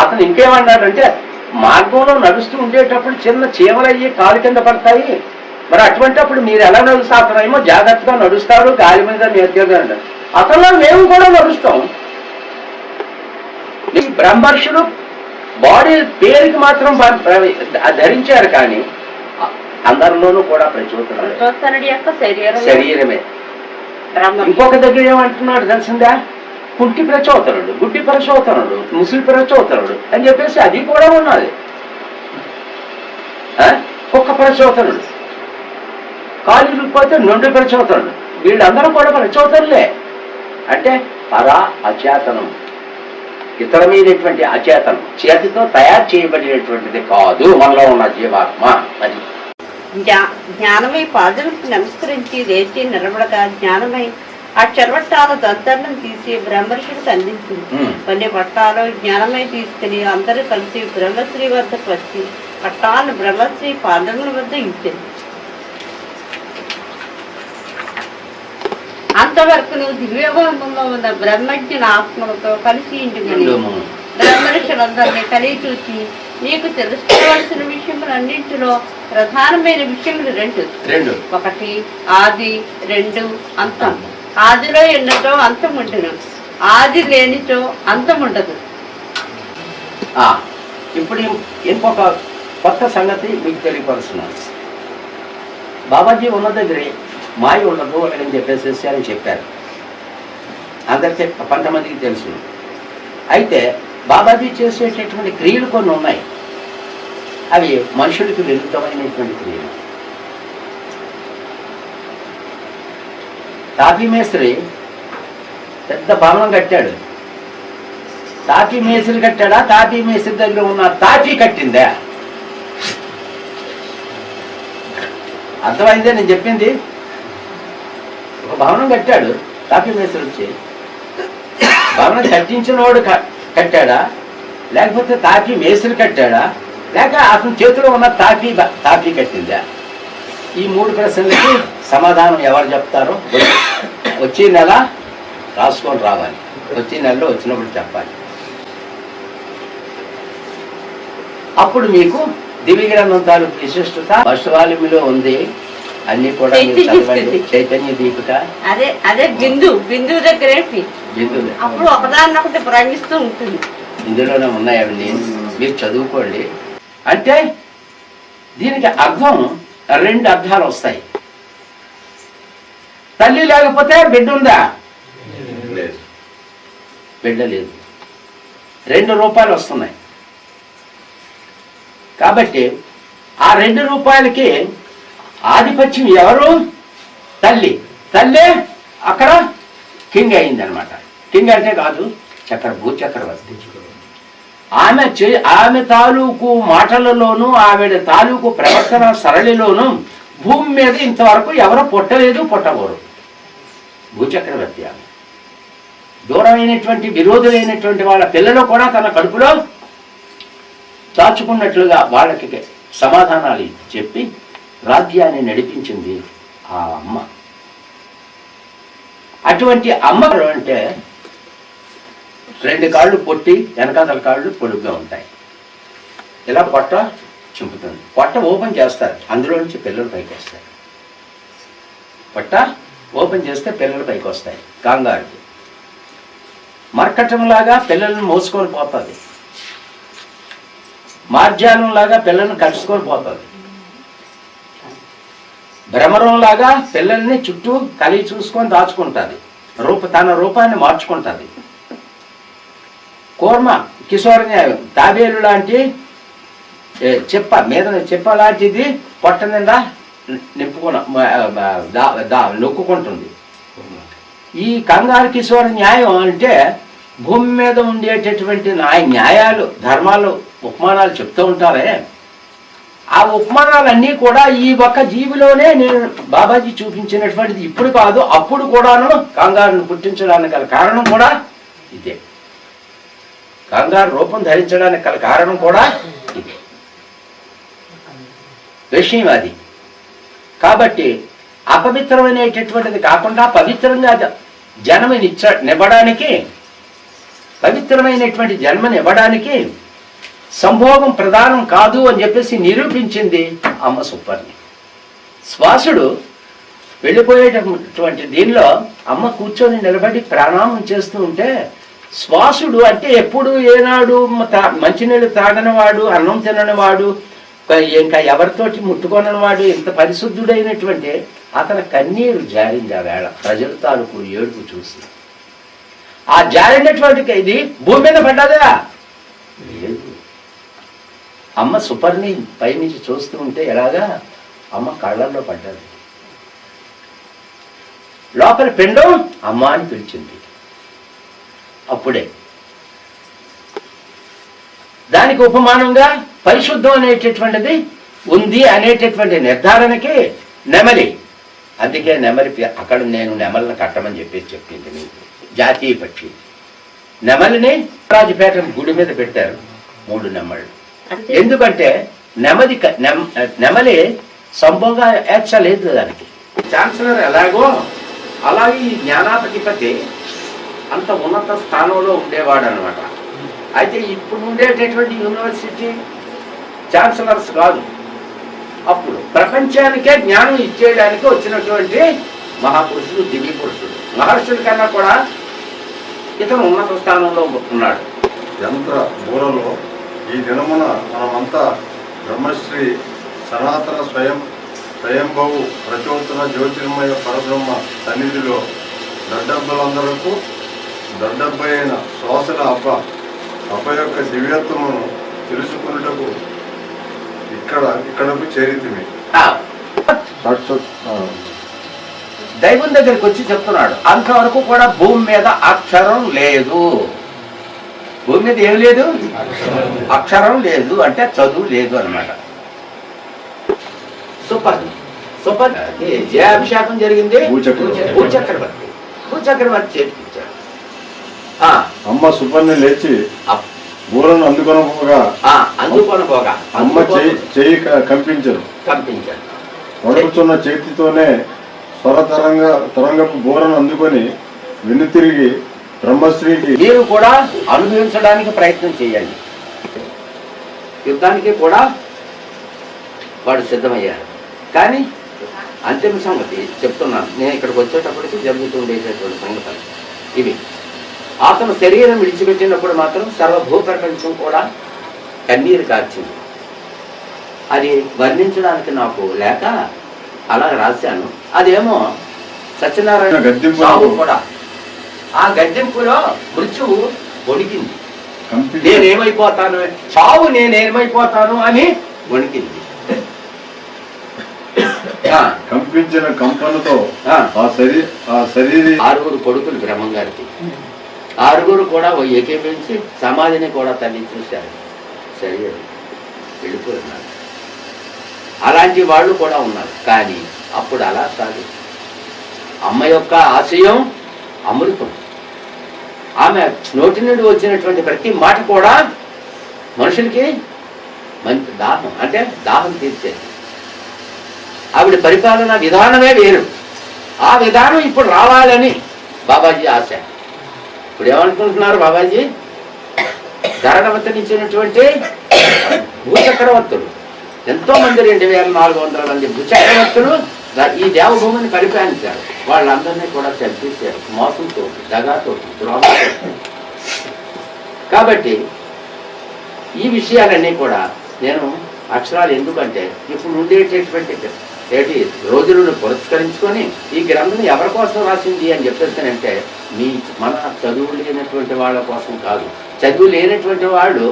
S2: అతను ఇంకేమన్నాడంటే మార్గంలో నడుస్తూ ఉండేటప్పుడు చిన్న చీమలయ్యి కాలు కింద పడతాయి, మరి అటువంటి అప్పుడు మీరు ఎలా నడుస్తారేమో జాగ్రత్తగా నడుస్తారు, గాలి మీద నేర్చుకుంటారు. అతనిలో మేము కూడా నడుస్తాం. ఈ బ్రహ్మర్షులు బాడీ పేరుకి మాత్రం ధరించారు, కానీ అందరిలోనూ కూడా ప్రచోదనుడి యొక్క శరీరమే. ఇంకొక దగ్గర ఏమంటున్నాడు తెలిసిందా? కుంటి ప్రచోదనుడు, గుడ్డి ప్రచోదనుడు, ముసలి ప్రచోదనుడు అని చెప్పేసి అది కూడా ఉన్నది. కుక్క ప్రచోదనుడు, కాలు పోతే నుండి ప్రచోదనుడు, వీళ్ళందరూ కూడా ప్రచోదనులే. అంటే పరా అచేతనం, ఇతరమైనటువంటి అచేతనం, చేతితో తయారు చేయబడినటువంటిది కాదు మనలో ఉన్న జీవాత్మ. అది
S4: జ్ఞానమై పాదములకు నమస్కరించి లేచి నిలబడగా జ్ఞానమై ఆ చెరవట్టాల దద్దర్లను తీసి బ్రహ్మర్షికి అందించింది. కొన్ని పట్టాలు జ్ఞానమై తీసుకుని అందరూ కలిసి బ్రహ్మశ్రీ వద్దకు వచ్చి పట్టాలను బ్రహ్మశ్రీ పాదముల వద్ద ఇచ్చింది. అంతవరకు నువ్వు దివ్యభవనంలో ఉన్న బ్రహ్మజ్ఞుల ఆత్మలతో కలిసి ఇంటికి బ్రహ్మర్షులందరినీ కలిగి చూసి నీకు తెలుసుకోవలసిన విషయములన్నింటిలో ప్రధానమైన విషయములు రెండు. ఒకటి ఆది, రెండు అంతం. ఆదిలో ఎన్నదో అంతం ఉండును, ఆది లేనిచో అంతం ఉండదు.
S2: ఇప్పుడు ఇంకొక కొత్త సంగతి మీకు తెలియపరుస్తున్నాను. బాబాజీ ఉన్న దగ్గరే మాయ ఉండదు అని చెప్పేసి అని చెప్పారు. అందరికీ కొంతమందికి తెలుసు. అయితే బాబాజీ చేసేటటువంటి క్రియలు కొన్ని ఉన్నాయి, అవి మనుషుడికి విరుద్ధమైనటువంటి క్రియలు. తాపీ మేస్త్రి పెద్ద భవనం కట్టాడు. తాపీ మేస్త్రి కట్టాడా, తాపీ మేస్త్రి దగ్గర ఉన్న తాపీ కట్టిందా? అర్థమైందే నేను చెప్పింది. ఒక భవనం కట్టాడు, తాపీ మేస్త్రి వచ్చి భవనం కట్టించిన వాడు కట్టాడా, లేకపోతే తాపీ మేస్త్రి కట్టాడా, లేక అతని చేతిలో ఉన్న తాపీ కట్టిందా? ఈ మూడు ప్రశ్నలకి సమాధానం ఎవరు చెప్తారో వచ్చే నెల రాసుకొని రావాలి. వచ్చే నెలలో వచ్చినప్పుడు చెప్పాలి. అప్పుడు మీకు దివ్య గ్రంథం తాలూకు విశిష్టత అశ్వాలిమిలో ఉంది. అన్ని కూడా చైతన్య దీపిక.
S4: అదే బిందువు దగ్గర అప్పుడు ఒకదాన్నొకటి ప్రవహిస్తూ ఉంటుంది.
S2: ఇందులోనే ఉన్నాయి అవి, మీరు చదువుకోండి. అంటే దీనికి అర్థం రెండు అర్థాలు వస్తాయి. తల్లి లేకపోతే బిడ్డ ఉందా? బిడ్డ లేదు. 2 రూపాయలు వస్తున్నాయి. కాబట్టి ఆ 2 రూపాయలకి ఆధిపత్యం ఎవరు? తల్లి. తల్లే అక్కడ కింగ్ అయిందనమాట. కింగ్ అంటే కాదు, భూచక్రవర్తి. ఆమె తాలూకు మాటలలోనూ ఆవిడ తాలూకు ప్రవర్తన సరళిలోనూ భూమి మీద ఇంతవరకు ఎవరు పుట్టలేదు, పుట్టబోరు. భూచక్రవర్తి ఆమె. దూరమైనటువంటి విరోధులైనటువంటి వాళ్ళ పిల్లలు కూడా తన కడుపులో దాచుకున్నట్లుగా వాళ్ళకి సమాధానాలు చెప్పి రాజ్యాన్ని నడిపించింది ఆ అమ్మ. అటువంటి అమ్మ అంటే 2 కాళ్ళు పొట్టి, వెనకాతల కాళ్ళు పొడుగ్గా ఉంటాయి. ఇలా పొట్ట చింపుతుంది. పొట్ట ఓపెన్ చేస్తారు, అందులో నుంచి పిల్లలు పైకి వస్తాయి. పొట్ట ఓపెన్ చేస్తే పిల్లలు పైకి వస్తాయి. కాంగారుకి మర్కటంలాగా పిల్లల్ని మోసుకొని పోతుంది, మార్జాలంలాగా పిల్లల్ని కలుసుకొని పోతుంది, భ్రమరంలాగా పిల్లల్ని చుట్టూ కలిగి చూసుకొని దాచుకుంటుంది, తన రూపాన్ని మార్చుకుంటుంది. కూర్మ కిశోర న్యాయం తాబేలు లాంటి చెప్ప లాంటిది పొట్ట నిండా నొక్కుంటుంది. ఈ కంగారు కిశోర న్యాయం అంటే భూమి మీద ఉండేటటువంటి న్యాయాలు, ధర్మాలు, ఉపమానాలు చెప్తూ ఉంటారే, ఆ ఉపమానాలన్నీ కూడా ఈ ఒక్క జీవిలోనే నేను బాబాజీ చూపించినటువంటిది. ఇప్పుడు కాదు, అప్పుడు కూడాను కంగారును పుట్టించడానికి గల కారణం కూడా ఇదే. కంగారు రూపం ధరించడానికి గల కారణం కూడా ఇదే విషయం అది. కాబట్టి అపవిత్రమైనటువంటిది కాకుండా పవిత్రంగా జన్మనివ్వడానికి, పవిత్రమైనటువంటి జన్మనివ్వడానికి సంభోగం ప్రధానం కాదు అని చెప్పేసి నిరూపించింది అమ్మ సుప్పర్ని. శ్వాసుడు వెళ్ళిపోయేటటువంటి దీనిలో అమ్మ కూర్చొని నిలబడి ప్రాణామం చేస్తూ ఉంటే, శ్వాసుడు అంటే ఎప్పుడు ఏనాడు మంచినీళ్ళు తాగనివాడు, అన్నం తిననివాడు, ఇంకా ఎవరితోటి ముట్టుకొననివాడు, ఇంత పరిశుద్ధుడైనటువంటి అతని కన్నీరు జారింది ఆ వేళ ప్రజల తాలూకు ఏడుపు చూసి. ఆ జారినటువంటి ఇది భూమి మీద పడ్డదా? లేదు. అమ్మ సుపర్ని పైనుంచి చూస్తూ ఉంటే ఎలాగా అమ్మ కళ్ళల్లో పడ్డది. లోపల పిండం అమ్మ అని పిలిచింది. అప్పుడే దానికి ఉపమానంగా పరిశుద్ధం అనేటటువంటిది ఉంది అనేటటువంటి నిర్ధారణకి నెమలి. అందుకే నెమలి అక్కడ నేను నెమలిని కట్టమని చెప్పింది మీకు. జాతీయ పక్షి నెమలిని రాజపేట గుడి మీద పెట్టారు 3 నెమళ్ళు. ఎందుకంటే నెమలి సంభవంగా ఏడ్చలేదు దానికి. ఛాన్సలర్ ఎలాగో అలాగే ఈ జ్ఞానాధిపతి అంత ఉన్నత స్థానంలో ఉండేవాడు అనమాట. అయితే ఇప్పుడు ఉండేటటువంటి యూనివర్సిటీ ఛాన్సలర్స్ కాదు, అప్పుడు ప్రపంచానికే జ్ఞానం ఇచ్చేయడానికి వచ్చినటువంటి మహాపురుషుడు, దివ్య పురుషుడు. మహర్షుల కన్నా కూడా ఇతను ఉన్నత స్థానంలో ఉన్నాడు.
S3: యంత్ర బూరలో ఈ దినమున మనమంతా బ్రహ్మశ్రీ సనాతన స్వయంభవు ప్రచోదన జ్యోతిర్మయ పరబ్రహ్మ సన్నిధిలో దడ్డబ్బలందరకు దడ్డబ్బ అయిన శ్వాసల అబ్బ యొక్క దివ్యత్వమును తెలుసుకున్నటకు ఇక్కడకు చేరితిమి.
S2: దైవం దగ్గరికి వచ్చి చెప్తున్నాడు, అంతవరకు కూడా భూమి మీద అక్షరం లేదు. భూమి మీద ఏం లేదు? అక్షరం లేదు అంటే చదువు లేదు అనమాట. సూపర్ జయాభిషేకం జరిగింది. భూచక్రవర్తి చేతికిచ్చాడు.
S3: అమ్మ సుపర్ని లేచి బూరను అందుకొనపోగా అమ్మ చెయ్యి కంపించరు. వణుకుతున్న చేతితోనే తరంగపు బూరను అందుకొని వెన్నుతిరిగి బ్రహ్మశ్రీకి
S2: మీరు కూడా అనుభవించడానికి ప్రయత్నం చేయండి. యుద్ధానికి కూడా వాడు సిద్ధమయ్యారు. కానీ అంతిమ సంగతి చెప్తున్నాను, నేను ఇక్కడికి వచ్చేటప్పటికి జరుగుతుండేటటువంటి సంగతులు ఇవి. అతను శరీరం విడిచిపెట్టినప్పుడు మాత్రం సర్వభూ ప్రపంచం కూడా కన్నీరు కార్చింది. అది వర్ణించడానికి నాకు లేక అలా రాశాను. అదేమో సత్యనారాయణ సాగు కూడా ఆ గద్దెంపులో మృత్యువు వణికింది. నేనేమైపోతాను, చావు నేనేమైపోతాను అని వణికింది.
S3: కంపించిన కంపనతో ఆ శరీర
S2: 6 కొడుకులు బ్రహ్మంగారికి. 6 కూడా ఏకీపించి సమాధిని కూడా తల్లి చూశారు. శరీరం వెళ్ళిపోతున్నారు. అలాంటి వాళ్ళు కూడా ఉన్నారు. కానీ అప్పుడు అలా కాదు. అమ్మ యొక్క ఆశయం అమృతం. ఆమె నోటి నుండి వచ్చినటువంటి ప్రతి మాట కూడా మనుషులకి మంచి దాహం, అంటే దాహం తీర్చేది. ఆవిడ పరిపాలన విధానమే వేరు. ఆ విధానం ఇప్పుడు రావాలని బాబాజీ ఆశ. ఇప్పుడు ఏమనుకుంటున్నారు బాబాజీ? ధరణవతనిచ్చినటువంటి భూచక్రవర్తులు ఎంతో మంది 2400 మంది భూచక్రవర్తులు ఈ దేవభూమిని పరిపాలించారు. వాళ్ళందరినీ కూడా చంపేశారు మోసంతో, దగాతో, ద్రోహంతో. కాబట్టి ఈ విషయాలన్నీ కూడా నేను అక్షరాలు ఎందుకంటే ఇప్పుడు ఉండేటటువంటి రోజులను పురస్కరించుకొని ఈ గ్రంథం ఎవరి కోసం రాసింది అని చెప్పేస్తానంటే మన చదువు లేనటువంటి వాళ్ళ కోసం కాదు. చదువు లేనటువంటి వాళ్ళు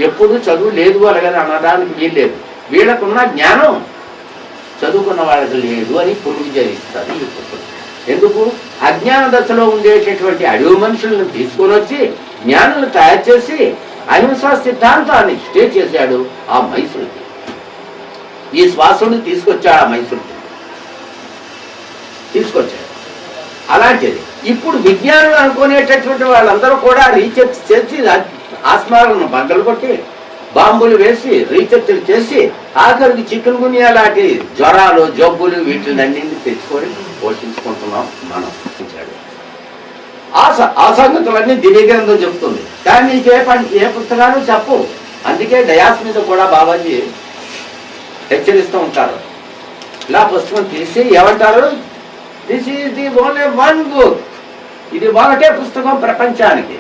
S2: ఎప్పుడు చదువు లేదు అలాగని అనడానికి వీల్లేదు. వీళ్ళకున్న జ్ఞానం చదువుకున్న వాళ్ళకి లేదు అని పురుగు చేయిస్తారు ఈ పుస్తకం. ఎందుకు? అజ్ఞాన దశలో ఉండేటటువంటి అడవి మనుషులను తీసుకొని వచ్చి జ్ఞానులను తయారు చేసి అహింసా సిద్ధాంతాన్ని స్టే చేశాడు ఆ మైసూరుకి. ఈ శ్వాసుని తీసుకొచ్చాడు ఆ మైసూరుకి, తీసుకొచ్చాడు. అలాంటిది ఇప్పుడు విజ్ఞానం అనుకునేటటువంటి వాళ్ళందరూ కూడా రీసెర్చ్ చేసి ఆస్మాలను బద్దలు కొట్టి బాంబులు వేసి రీసెర్చ్లు చేసి ఆఖరికి చికెన్ గున్యా లాంటి జ్వరాలు, జబ్బులు వీటినన్నింటినీ తెచ్చుకొని పోషించుకుంటున్నాం మనం. ఆ సంగతులన్నీ దివ్య గ్రంథం చెప్తుంది. కానీ నీకే ఏ పుస్తకాలు చెప్పు. అందుకే డయాస్ మీద కూడా బాబాజీ హెచ్చరిస్తూ ఉంటారు. ఇలా పుస్తకం తీసి ఏమంటారు? This is the only one book. ఇది ఒకటే పుస్తకం ప్రపంచానికి,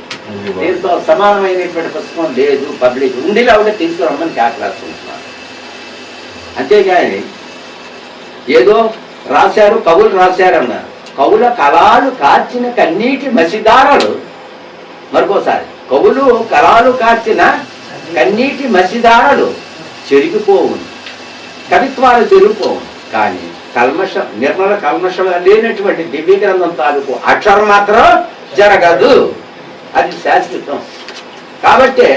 S2: దీంతో సమానమైనటువంటి పుస్తకం లేదు. పబ్లిక్ ఉండిలా ఉంటే తీసుకురమ్మని క్యాట్లాడుకుంటున్నారు. అంతేగాని ఏదో రాశారు, కవులు రాశారన్నారు. కవుల కళాలు కార్చిన కన్నీటి మసిదారలు. మరొకసారి, కవులు కళాలు కార్చిన కన్నీటి మసిదారలు చెరిగిపోవును, కవిత్వాలు చెరిగిపోవును. కానీ నిర్మల కల్మషం లేనటువంటి దివ్య గ్రంథం తాలూకు అక్షరం మాత్రం జరగదు, అది శాశ్వతం. కాబట్టి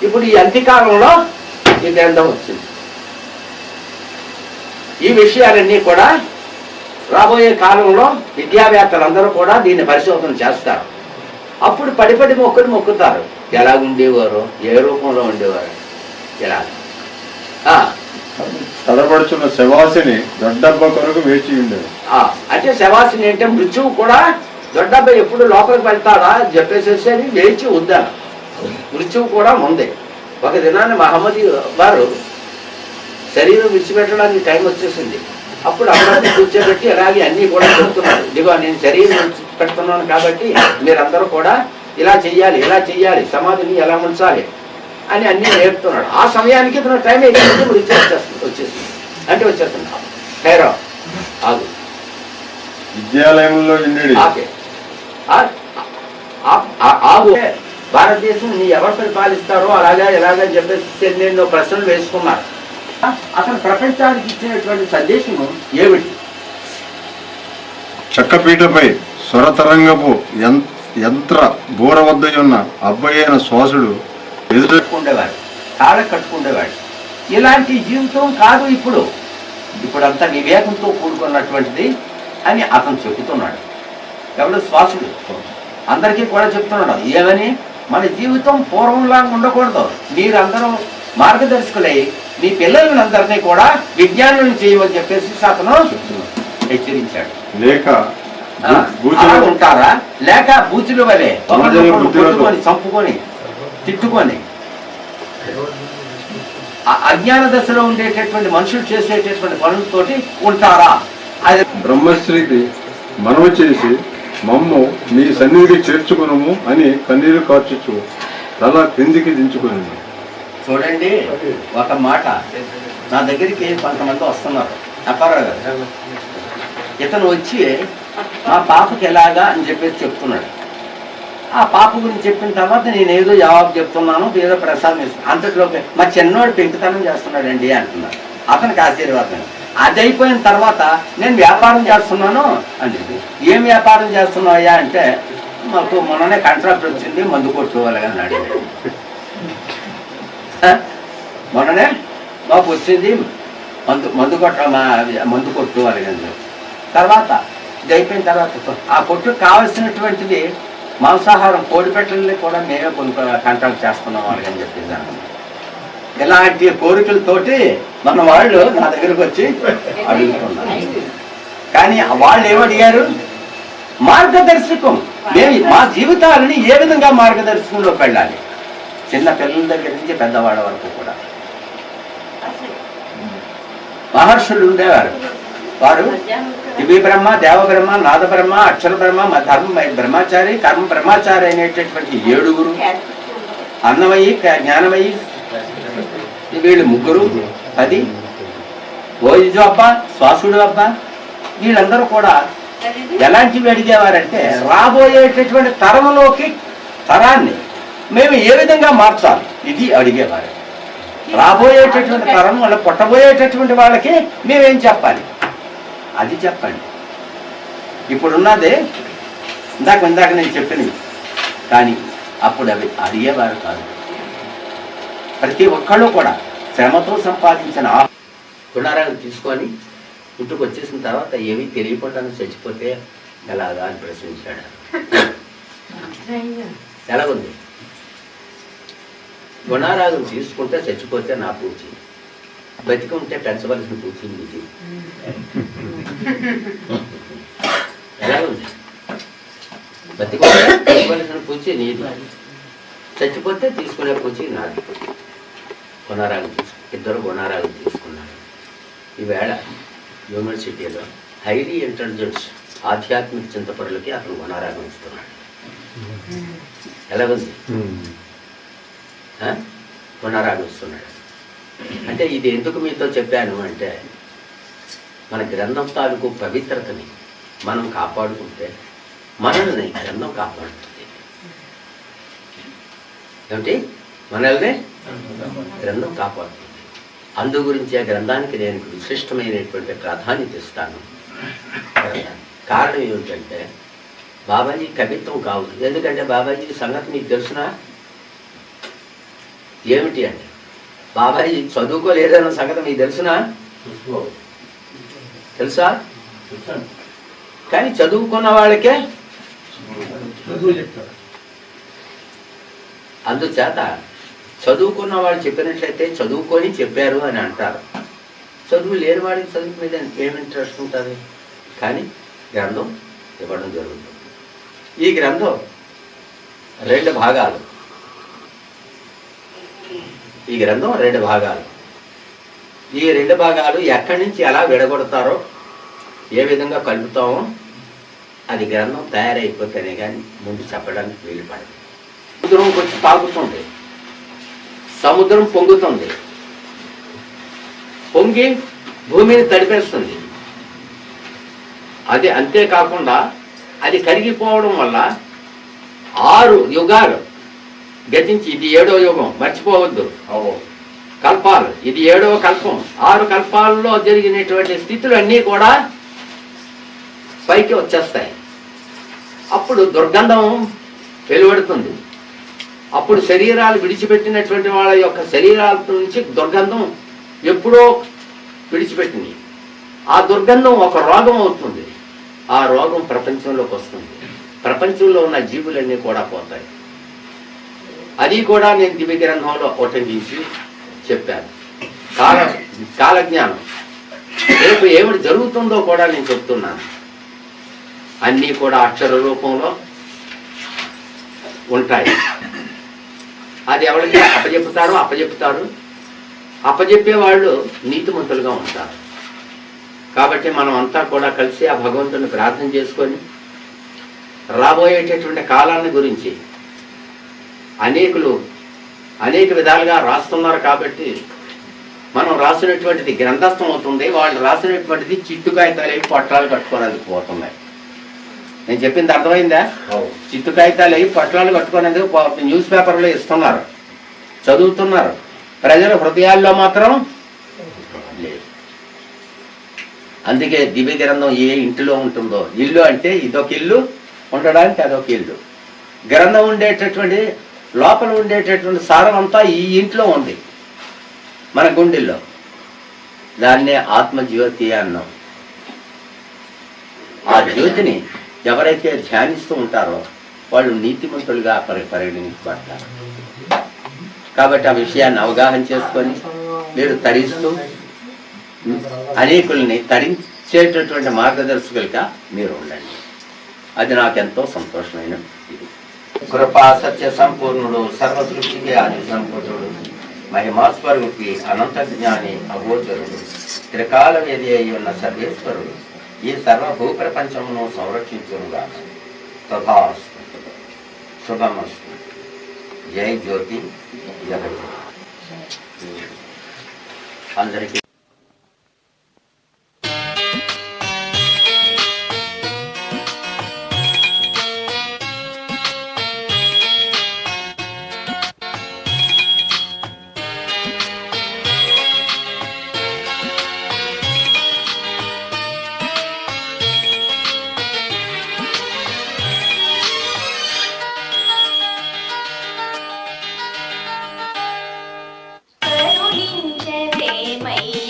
S2: ఇప్పుడు ఈ అంత్యకాలంలో ఈ గ్రంథం వచ్చింది. ఈ విషయాలన్నీ కూడా రాబోయే కాలంలో విద్యావేత్తలందరూ కూడా దీన్ని పరిశోధన చేస్తారు. అప్పుడు పడిపడి మొక్కుతారు. ఎలా ఉండేవారు, ఏ రూపంలో ఉండేవారు, ఎలా
S3: తడబడుచున్న శవాసిని దొడ్డబ్బ కొరకు వేచి ఉండేది.
S2: అంటే శవాసిని అంటే మృత్యువు కూడా దొడ్డబ్బ ఎప్పుడు లోపలికి వెళ్తాడా చెప్పేసేసి అని వేచి ఉందాను. మృత్యువు కూడా ఉంది. ఒక దినాన్ని మహమ్మదీ వారు శరీరం విడిచిపెట్టడానికి టైం వచ్చేసింది. అప్పుడు అందరినీ కూర్చోబెట్టి అలాగే అన్నీ కూడా చెప్తున్నారు. ఇదిగో నేను శరీరం పెడుతున్నాను కాబట్టి మీరందరూ కూడా ఇలా చెయ్యాలి, సమాధిని ఎలా ఉంచాలి అని అన్నీ నేర్పుతున్నాడు. ఆ సమయానికి తన టైం అయిపోయింది, వచ్చేసింది. అంటే వచ్చేస్తున్నా హైరో ఆగు
S3: విద్యాలయంలో
S2: ఆగు భారతదేశం నీ ఎవరు పరిపాలిస్తారో అలాగా ఎలాగని చెప్పేసి నేను ప్రశ్నలు వేసుకున్నాను. అసలు ప్రపంచానికి ఇచ్చినటువంటి సందేశము ఏమిటి?
S3: చక్కపీటపై స్వరతరంగపు యంత్ర బూర వద్ద ఉన్న అబ్బాయైన శ్వాసుడు
S2: ఎదుర్కొండేవాడు, కాళ్ళ కట్టుకుండేవాడు. ఇలాంటి జీవితం కాదు ఇప్పుడంతా వివేకంతో కూడుకున్నటువంటిది అని అతను చెబుతున్నాడు. ఎవడు? శ్వాసుడు. అందరికీ కూడా చెప్తున్నాడు ఏమని, మన జీవితం పూర్వంలా ఉండకూడదు, మీరందరూ మార్గదర్శకులై మీ పిల్లలందరినీ కూడా విజ్ఞానం చేయమని చెప్పేసి అతను హెచ్చరించాడు.
S3: లేక
S2: ఉంటారా, లేక బూచుల వలె కొట్టుకొని చంపుకొని తిట్టుకొని అజ్ఞాన దశలో ఉండేటటువంటి మనుషులు చేసేటటువంటి పనులతోటి ఉంటారా? అది
S3: బ్రహ్మశ్రీకి మనవి చేసి మమ్ము మీ సన్నిధికి చేర్చుకునము అని కన్నీరు కార్చుచు తల క్రిందికి దించుకుని.
S2: చూడండి, ఒక మాట, నా దగ్గరికి కొంతమంది వస్తున్నారు. అప్పారావు గారు ఇతను వచ్చి మా పాపకి ఎలాగా అని చెప్పేసి చెప్తున్నాడు. ఆ పాప గురించి చెప్పిన తర్వాత నేను ఏదో జవాబు చెప్తున్నాను, ఏదో ప్రసాదం ఇస్తున్నాను. అంతట్లోకి మా చిన్నోడు పెంకుతనం చేస్తున్నాడండి అంటున్నాడు. అతనికి ఆశీర్వాదం. అది అయిపోయిన తర్వాత నేను వ్యాపారం చేస్తున్నాను అని చెప్పి, ఏం వ్యాపారం చేస్తున్నావయ్యా అంటే, మాకు మొన్ననే కాంట్రాక్ట్ వచ్చింది, మందు కొట్టుకోవాలి అన్నాడు. మొన్ననే మాకు వచ్చింది మందు కొట్టుకోవాలి అని. తర్వాత ఇది అయిపోయిన తర్వాత ఆ కొట్టుకు కావలసినటువంటిది మాంసాహారం కోడిపెట్టలని కూడా మేమే కాంట్రాక్ట్ చేస్తున్నాం అని చెప్పింది. ఇలాంటి కోరికలతోటి మన వాళ్ళు నా దగ్గరకు వచ్చి అడుగుతున్నారు. కానీ వాళ్ళు ఏమడిగారు? మార్గదర్శకం. మేము మా జీవితాలని ఏ విధంగా మార్గదర్శకంలోకి వెళ్ళాలి, చిన్న పిల్లల దగ్గర నుంచి పెద్దవాళ్ళ వరకు కూడా. మహర్షులు ఉండేవారు. వారు దివ్య బ్రహ్మ, దేవ బ్రహ్మ, నాద బ్రహ్మ, అక్షర బ్రహ్మ, ధర్మ బ్రహ్మచారి, కర్మ బ్రహ్మచారి అనేటటువంటి 7 అన్నమయ్యి, జ్ఞానమయ్యి, వీళ్ళు 3 10 ఓజు అబ్బా, శ్వాసుడు అబ్బా, వీళ్ళందరూ కూడా ఎలాంటివి అడిగేవారంటే రాబోయేటటువంటి తరాన్ని మేము ఏ విధంగా మార్చాలి ఇది అడిగేవారు. రాబోయేటటువంటి తరం వల్ల పుట్టబోయేటటువంటి వాళ్ళకి మేమేం చెప్పాలి అది చెప్పండి. ఇప్పుడున్నదే ఇందాక నేను చెప్పినవి, కానీ అప్పుడు అవి అడిగేవారు కాదు. ప్రతి ఒక్కళ్ళు కూడా శ్రమతో సంపాదించిన గుణారాలు తీసుకొని ఇంటికి వచ్చేసిన తర్వాత ఏమీ తెలియకుండా చచ్చిపోతే ఎలాగా అని ప్రశ్నించాడు. ఎలాగుంది? గుణారాగం తీసుకుంటే చచ్చిపోతే నా పూచి, బతికి ఉంటే పెంచవలసిన పూచి ఇది. ఎలాగుంది? బతికుంటే పెంచవలసిన పూచి నీది, చచ్చిపోతే తీసుకునే పూచి నాది. గుణారాగం ఇద్దరు గుణారాగం తీసుకున్నారు. ఈవేళ యూనివర్సిటీలో హైలీ ఇంటెలిజెన్స్ ఆధ్యాత్మిక చింతపరులకి అతను గుణారాగం ఇస్తున్నాడు. ఎలాగుంది? గుణారాగం ఇస్తున్నాడు. అంటే ఇది ఎందుకు మీతో చెప్పాను అంటే, మన గ్రంథం తాలూకు పవిత్రతని మనం కాపాడుకుంటే మనల్ని గ్రంథం కాపాడుతుంది. ఏమిటి? మనల్ని గ్రంథం కాపాడుతుంది. అందు గురించి ఆ గ్రంథానికి నేను విశిష్టమైనటువంటి ప్రాధాన్యత ఇస్తాను. కారణం ఏమిటంటే బాబాజీ కవిత్వం కాదు. ఎందుకంటే బాబాజీ సంగతి మీకు తెలుసునా ఏమిటి అంటే బాబాజీ చదువుకోలేదన్న సంగతి మీకు తెలుసునా? తెలుసా? కానీ చదువుకున్న వాళ్ళకే అందుచేత చదువుకున్న వాళ్ళు చెప్పినట్లయితే చదువుకొని చెప్పారు అని అంటారు. చదువు లేని వాడికి చదువు మీద ఏం ఇంట్రెస్ట్ ఉంటుంది? కానీ గ్రంథం ఇవ్వడం జరుగుతుంది. ఈ గ్రంథం 2 భాగాలు. ఈ గ్రంథం 2 భాగాలు. ఈ 2 భాగాలు ఎక్కడి నుంచి ఎలా విడగొడతారో, ఏ విధంగా కలుపుతామో అది గ్రంథం తయారైపోతేనే కానీ ముందు చెప్పడానికి వీలు పడదు. సముద్రం వచ్చి తాగుతుంది, సముద్రం పొంగుతుంది, పొంగి భూమిని తడిపేస్తుంది. అది అంతేకాకుండా అది కరిగిపోవడం వల్ల 6 యుగాలు గతించి, ఇది 7వ యుగం మర్చిపోవద్దు, కల్పాలు, ఇది 7వ కల్పం. 6 కల్పాలలో జరిగినటువంటి స్థితులు అన్నీ కూడా పైకి వచ్చేస్తాయి. అప్పుడు దుర్గంధం వెలువడుతుంది. అప్పుడు శరీరాలు విడిచిపెట్టినటువంటి వాళ్ళ యొక్క శరీరాల నుంచి దుర్గంధం ఎప్పుడో విడిచిపెట్టింది. ఆ దుర్గంధం ఒక రోగం అవుతుంది. ఆ రోగం ప్రపంచంలోకి వస్తుంది. ప్రపంచంలో ఉన్న జీవులన్నీ కూడా పోతాయి. అది కూడా నేను దివ్య గ్రంథంలో ఉటంకించి చెప్పాను. కాలజ్ఞానం రేపు ఏమిటి జరుగుతుందో కూడా నేను చెప్తున్నాను. అన్నీ కూడా అక్షర రూపంలో ఉంటాయి. అది ఎవరికి అప్పచెప్తారు. అప్పచెప్పే వాళ్ళు నీతిమంతులుగా ఉంటారు. కాబట్టి మనం అంతా కూడా కలిసి ఆ భగవంతుని ప్రార్థన చేసుకొని రాబోయేటటువంటి కాలాన్ని గురించి అనేక విధాలుగా రాస్తున్నారు. కాబట్టి మనం రాసినటువంటిది గ్రంథస్థం అవుతుంది. వాళ్ళు రాసినటువంటిది చిట్టు కాగితాలు అవి పొట్లాలు కట్టుకోవడానికి పోతున్నాయి. నేను చెప్పింది అర్థమైందా? చిట్టు కాగితాలు అవి పొట్లాలు కట్టుకునేందుకు న్యూస్ పేపర్లో ఇస్తున్నారు, చదువుతున్నారు. ప్రజల హృదయాల్లో మాత్రం లేదు. అందుకే దివ్య గ్రంథం ఏ ఇంటిలో ఉంటుందో, ఇల్లు అంటే ఇదొక ఇల్లు, ఉండడానికి అదొక ఇల్లు. గ్రంథం ఉండేటటువంటి లోపల ఉండేటటువంటి సారం అంతా ఈ ఇంట్లో ఉంది, మన గుండెల్లో. దాన్నే ఆత్మజ్యోతి అన్నాం. ఆ జ్యోతిని ఎవరైతే ధ్యానిస్తూ ఉంటారో వాళ్ళు నీతిమంతులుగా పరిగణించబడతారు. కాబట్టి ఆ విషయాన్ని అవగాహన చేసుకొని మీరు తరిస్తూ అనేకుల్ని తరించేటటువంటి మార్గదర్శకులుగా మీరు ఉండండి. అది నాకెంతో సంతోషమైన ఇది. కృపా సత్య సంపూర్ణుడు, సర్వసృష్టికి ఆది సంపూర్ణుడు, మహిమాస్వరూపి, అనంత జ్ఞాని, అగోచరుడు, త్రికాల వేది అయి ఉన్న సర్వేశ్వరుడు ఈ సర్వ భూప్రపంచమును సంరక్షించునుగా. తథాస్తు. శుభమస్తు. జై జ్యోతి జగత్. అందరికీ
S5: కరుణించవేమయ్యా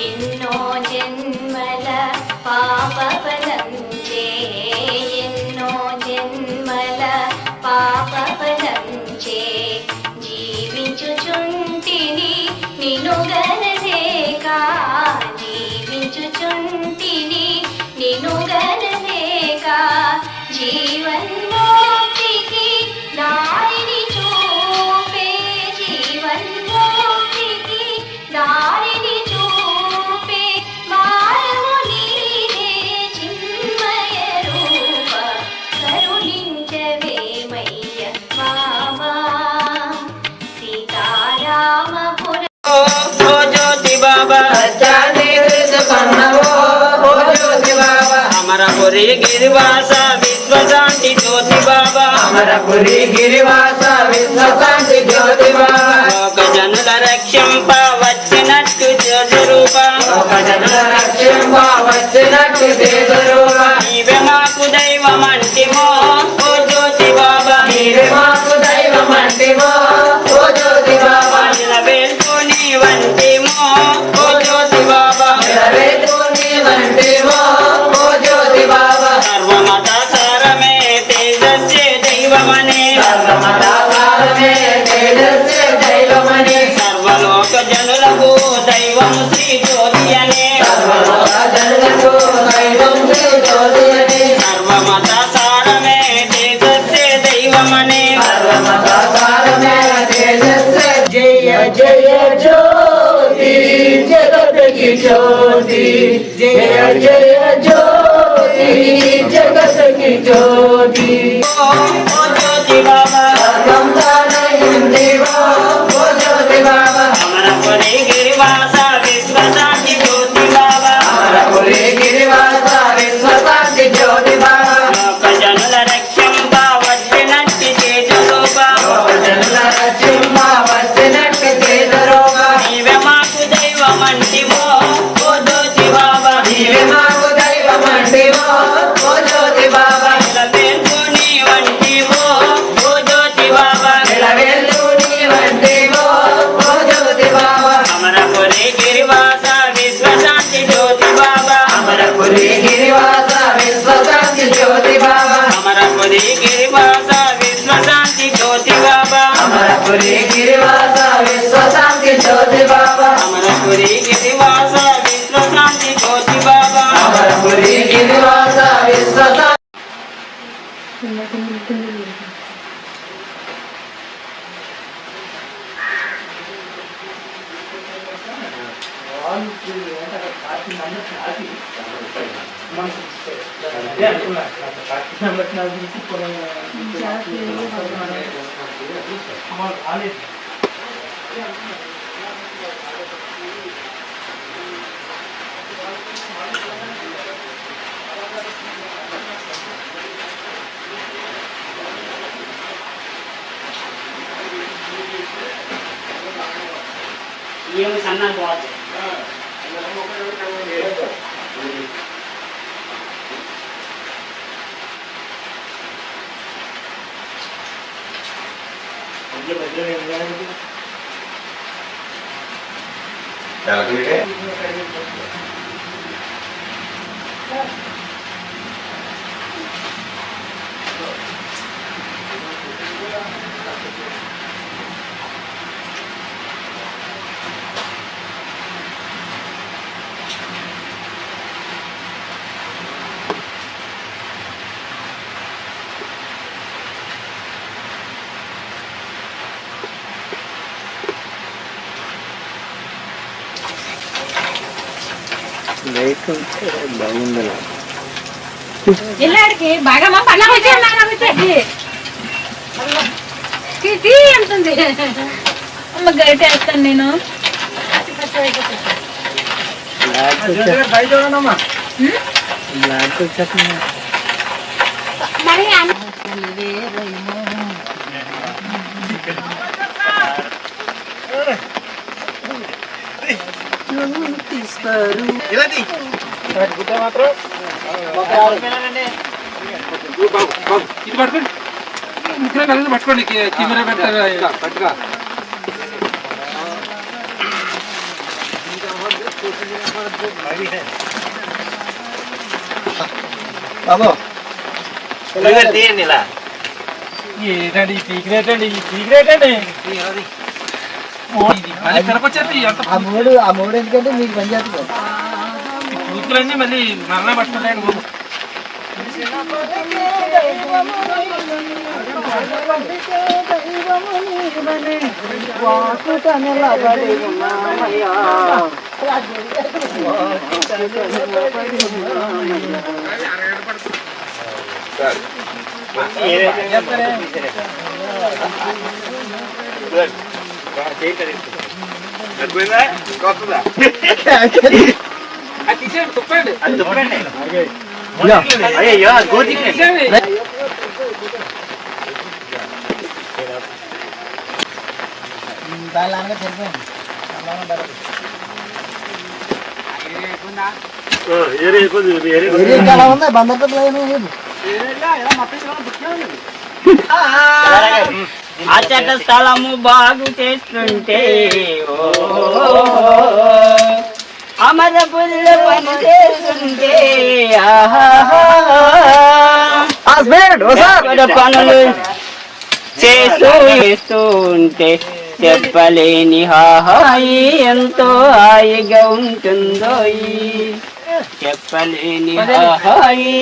S5: ఎన్నో జన్మల పాపఫలంచే ఎన్నో జన్మల పాపఫలంచే జీవించుచుంటిని నిన్ను గనలేక జీవించుచుంటిని నిన్ను గనలేక జీవన్ముక్తికి దారిని చూపే జీవన్ముక్తికి దారిని చూపే మార్గము నీదే చిన్మయ రూప కరుణించవేమయ్య బాబా సీతారామపుర
S6: ఓ జ్యోతి బాబా అమరపురి గిరివాస విశ్వశాంతి జ్యోతి బాబా
S7: అమరపురి గిరివాస విశ్వశాంతి జ్యోతి బాబా
S6: లోక జనుల రక్షంప వచ్చినట్టు జ్యోతిరూప
S7: ఒక జనుల రక్షింప వచ్చినట్టు దేశరూప
S6: నీవే మాకు దైవమంటిమో ఓ జ్యోతి బాబా
S7: నీవే మాకు దైవమంటివో ఓ జ్యోతి బాబా
S6: నిలవేల్పు నీ వంటిమో ఓ జ్యోతి బాబా
S7: నిలవేల్పు నీ వంటివో ఓ జ్యోతి బాబా
S6: సర్వమత సారమే తేజస్సే దైవమనే
S7: సర్వమతాకారమే తేజస్సే దైవమని
S6: సర్వలోక జనులకు దైవం శ్రీ జ్యోతి అనే
S7: సర్వలోక జనులకు దైవం శ్రీ జ్యోతి అని
S6: సర్వమత సారమే తేజస్సే దైవమనే
S7: సర్వమతాకారమే తేజస్సే జయ జయ జ్యోతి జగత్ की ज्योति जय जय ज्योति जगत की ज्योति
S6: ఓ జ్యోతి బాబా
S7: सर्वं दानयन्देवो ओ ज्योति बाबा
S6: అమరపురి గిరివాస విశ్వశాంతి జ్యోతి బాబా
S7: अमरपुरी गिरिवास विश्वशांति ज्योति बाबा
S6: లోక జనుల రక్షంప వచ్చినట్టి తేజరూప
S7: జనుల రక్షింప వచ్చినట్టు తేజరూప
S6: నీవే మాకు దైవమంటివో ఓ జ్యోతి బాబా
S7: నీవే మాకు దైవమంటివో ఓ జ్యోతి బాబా
S6: నిలవేల్పు నీ వంటివో ఓ జ్యోతి బాబా
S7: నిలవేల్లు నీ వంటివో ఓ జ్యోతి బాబా
S6: అమరపురి గిరివాస విశ్వశాంతి జ్యోతి బాబా
S7: అమరపురి గిరివాస విశ్వశాంతి జ్యోతి బాబా
S6: అమరపురి గిరివాస విశ్వశాంతి జ్యోతి బాబా
S7: అమరపురి గిరివాస విశ్వశాంతి జ్యోతి బాబా
S6: అమరపురి గిరివాస విశ్వశాంతి జ్యోతి బాబా
S7: అమరపురి గిరివాస విశ్వశాంతి
S6: ఏమి సన్నా పోవచ్చు
S8: ఇల్లాడికి బాగా మా పండుగ వచ్చి అంటుంది అమ్మ గరిట వేస్తాను నేను మరి
S9: ఇది పట్టుకోండి ముఖ్యంగా కలిసి పట్టుకోండి కెమెరా పెట్టారు పట్టుగా
S7: బాబు
S6: తీయండి ఇలా
S9: ఏంటండి ఈ సీక్రెట్ అండి ఈ సీక్రెట్ అండి మళ్ళీ కనపచ్చేది అంత
S7: ఆ మూడు ఎందుకంటే మీకు పని చేస్తుంది
S9: కూతులన్నీ మళ్ళీ మరలా పట్టుకుంటాయండి బాబు అది తీసేయండి తుప్పండి
S6: అది దుప్పండి అయ్యో గోతి
S9: తీసేయండి
S7: దాని లాగా సరిపోయింది ఎలా ఉంది బందర్
S6: ఆ చెట్ట స్థలము బాగు చేస్తుంటే అమరపుల్ల పని చేస్తుంటే పనులు చేస్తూ ఉంటే చెప్పలేని హాయి ఎంతో హాయిగా ఉంటుందో చెప్పలేని హాయి